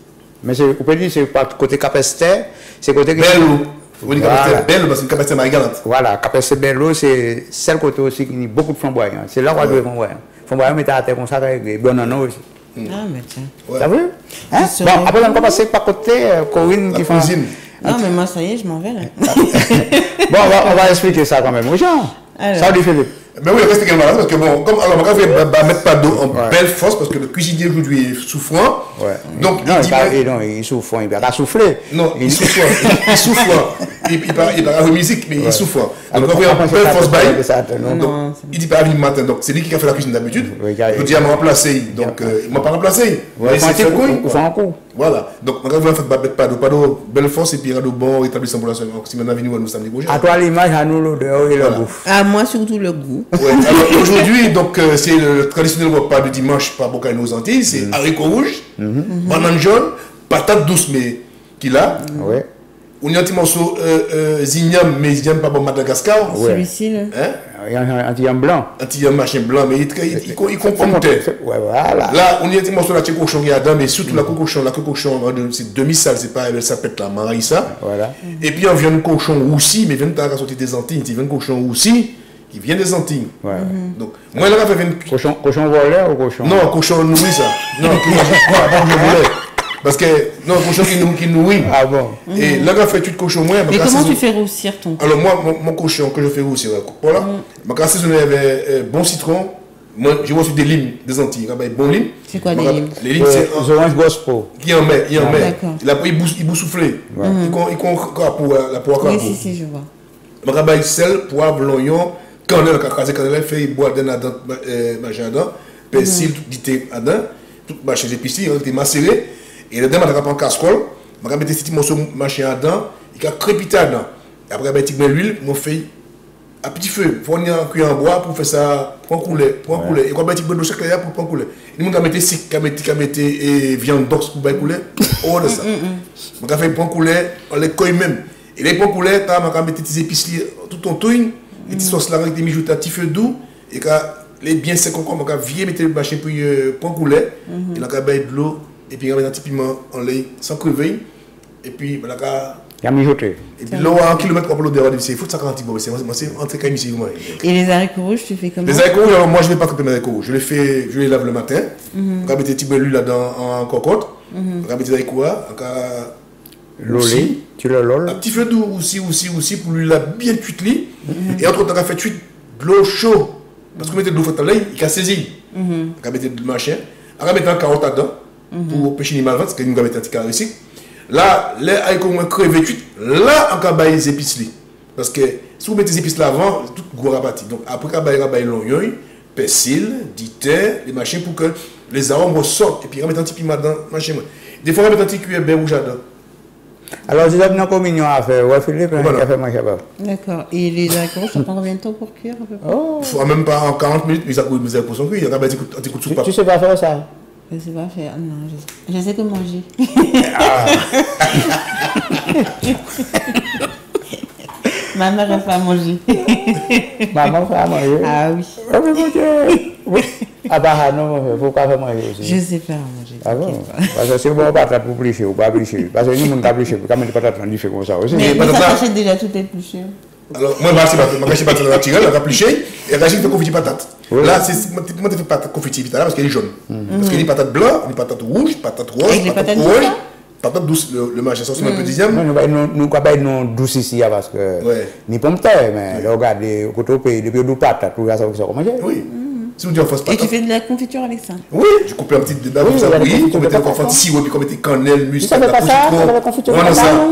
Mais on peut dire que c'est pas côté Capester, c'est côté... Bello. Oui, Bello, parce que Capester Marie-Galante. Voilà, Capester Bello, c'est celle côté aussi qui a beaucoup de flamboyants. C'est là où on doit flamboyants. Flamboyants mettent à terre comme ça avec des bonnes anneaux aussi. Ah, mais tiens. T'as vu? Bon, après, on va passer par côté Corinne qui fait... Non, mais moi, ça y est, je m'en vais là. Bon, on va expliquer ça quand même aux gens. Ça dit Philippe. Mais oui, reste également là, parce que bon, comme alors, on va mettre pas d'eau en belle force, parce que le cuisinier aujourd'hui est souffrant. Donc, non, il souffre, il va pas souffler. Non, il souffre. Il souffre. il parle de musique, mais il souffre. Donc, on a fait force bail. Il dit pas venir le matin. Donc, c'est lui qui a fait la cuisine d'habitude. Je dis à me remplacer. Donc, il m'a pas remplacé. Voilà. Donc, on a fait pas de belle force et puis de bon établissement pour la semaine. Si on a venu nous samedi prochain. À toi, l'image, à nous, l'odeur et le goût. À moi, surtout le goût. Alors, aujourd'hui, donc, c'est le traditionnel repas du dimanche par Bocaïno aux Antilles. C'est haricots rouges, banane jaune, patate douce, mais qu'il a. On a un petit morceau zignam, mais zignam pas bon Madagascar. Celui-ci, là. Il y a un antillam blanc. Un antillam machin blanc, mais il comprend. Voilà. Là, on y a un petit morceau de la cochon qui est dedans, mais surtout la cochon, c'est demi-sale, c'est pas ça pète la maïssa. Voilà. Et puis on vient de cochon roussi, mais vient de sortir des Antilles, il vient de cochon roussi qui vient des Antilles. Donc, moi, là, j'ai fait une. Cochon voleur ou cochon? Non, cochon nourri, ça. Non, je voulais. Parce que, non, cochon qui nourrit. Ah bon? Et là, j'ai fait tout cochon moins. Mais comment tu fais roussir ton cochon? Alors, moi, mon cochon que je fais roussir, voilà. Je vais saisonner avec bon citron. Moi, j'ai reçu des limes des Antilles. Bon limes. C'est quoi des limes? Les limes, c'est orange gospel. Qui en met. Il bout soufflé. Il pour la poire. Oui, si, je vois. Je vais sel, poivre, l'oignon, cannelle, cannelle, fait boire d'un jardin, persil, tout dit à dedans, tout machin d'épices, il était macéré. Et le demain, je vais prendre casserole, je vais mettre des petits morceaux de machin dedans, il va crépiter dedans. Et après, je vais mettre l'huile, je fais à petit feu. Il faut un cuillère en bois pour faire ça, pour couler. Et quand je vais mettre de chaque pour prendre couler. Il y a des gens qui mettent viande d'ox pour couler. Oh, de ça. Je vais faire prendre couler, on les coille même. Et les prendre couler, je vais mettre des épices, tout en touille, des petites sauces là avec des mijoutes à petit feu doux. Et quand les bien secs, on va mettre le machin pour prendre couler. Et là, on va mettre de l'eau. Et puis, on va mettre un petit piment en lait sans crever. Et puis, on va mijoter. Et puis, là, à 1 km pour l'odeur, il faut 50 kg. C'est entre quand ici. Et les haricots rouges, tu fais comment? Les haricots rouges, alors moi, je ne vais pas couper mes haricots rouges. Je les lave le matin. On va mettre un petit peu d'huile là-dedans en cocotte. On va mettre les haricots là. Lolé, tu le lol. Un petit feu doux aussi pour lui la bien cuite. Et entre-temps, on va faire cuire de l'eau chaude. Parce que mettre de l'eau frette à l'ail, il va saisir. On va mettre du machin. On va mettre un carotte là-dedans. Pour pêcher les malventes, parce que nous avons mettre un petit carré ici. Là, les haricots crevés cuits, là, on va mettre les épices. Parce que si vous mettez les épices là avant, tout gros rabattu. Donc après, on va mettre l'oignon, persil, du thé, les machins pour que les arômes ressortent. Et puis, on va mettre un petit piment dans le machin. Des fois, on va mettre un petit cuillère de beurre rouge dedans. Alors, vous avez une communion à faire. Ouais, Philippe, il a fait manger. D'accord. Et les haricots, ça prend combien de temps pour cuire à peu près? Même pas en 40 minutes, mais ils pour son cuire. On va mettre un petit coup de soupe. Tu sais pas faire ça? Je ne sais pas faire. Non, je sais que manger. Ma mère a fait à manger. Maman fait à manger? Ah oui. Oh, mais mon Dieu! Ah bah non, il faut pas faire manger aussi. Je sais faire à manger. Ah bon? Parce que c'est bon, patate pour plicher ou pas plicher. Parce que nous, on ne peut pas plicher. Quand même, les patates, on fait comme ça aussi. Mais ça t'achète déjà tout épluché. Alors, moi, je suis parti dans la tirelle, on va plicher, et là, j'ai fait confiture patate. Là, moi, je fais patate confiture vitale parce qu'elle est jaune. Parce qu'il y a des patates blanches, des patates rouges, patates roses, patates rouges. Patate douce, le machin, ça, c'est un peu dixième. Nous, nous, nous, douce ici, parce que. Ni pomme terre, mais regardez, quand on paye, depuis 2 patates, tout ça, ça, comment manger? Oui. Si vous dites en face patate. Et tu fais de la confiture avec ça? Oui, je coupe un petit débat comme ça, oui. On mettait encore un petit sirop, puis on mettait cannelle, muscade, la confiture. Non,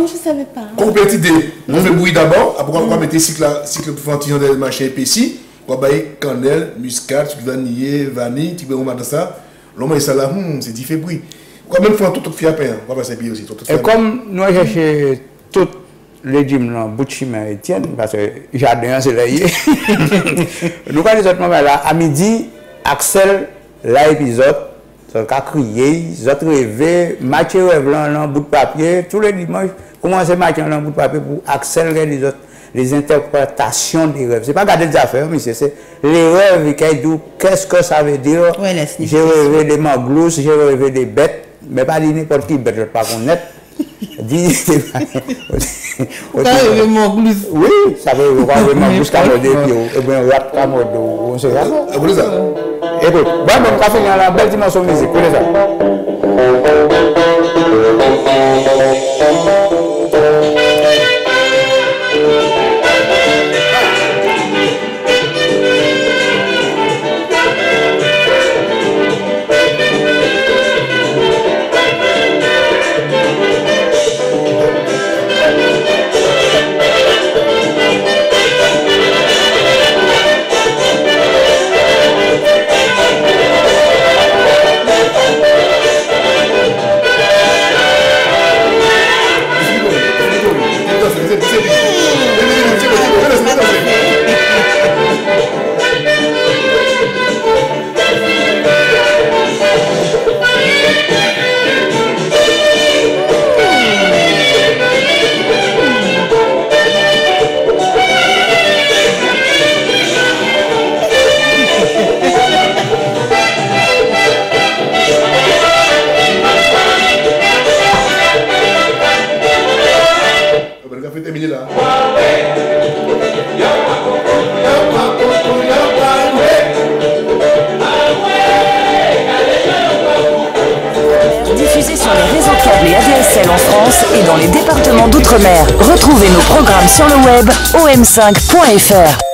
je ne savais pas. On coupe un petit dé. On fait bouillir d'abord, après on va mettre cycle pour faire un petit de machin épaissi. On va mettre cannelle, muscade, vanille, tu peux remettre ça. L'homme et ça là, c'est différent bruit. Quand même, faut tout faire à peine. On va passer bien aussi. Et comme nous cherchons tout légumes dans bout de chemin Étienne, parce que jardin c'est là. Nous quand les autres moments là, à midi, Axel, l'épisode, ça a crié, ils ont rêvé, Mathieu rêve dans bout de papier, tous les dimanches, commencer à matcher dans bout de papier pour accélérer les autres. Les interprétations des rêves. Ce n'est pas garder des affaires, mais c'est les rêves qui disent qu'est-ce que ça veut dire. J'ai rêvé des manglousses, j'ai rêvé des bêtes, mais pas n'importe qui bête, pas connaître. Dis. Ça veut dire manglousse. Oui, ça veut dire manglousse camodé, et bien rap camodé, on sait pas. Écoute, bon, on va finir la belle dimension musique, écoutez ça. ADSL en France et dans les départements d'outre-mer. Retrouvez nos programmes sur le web om5.fr.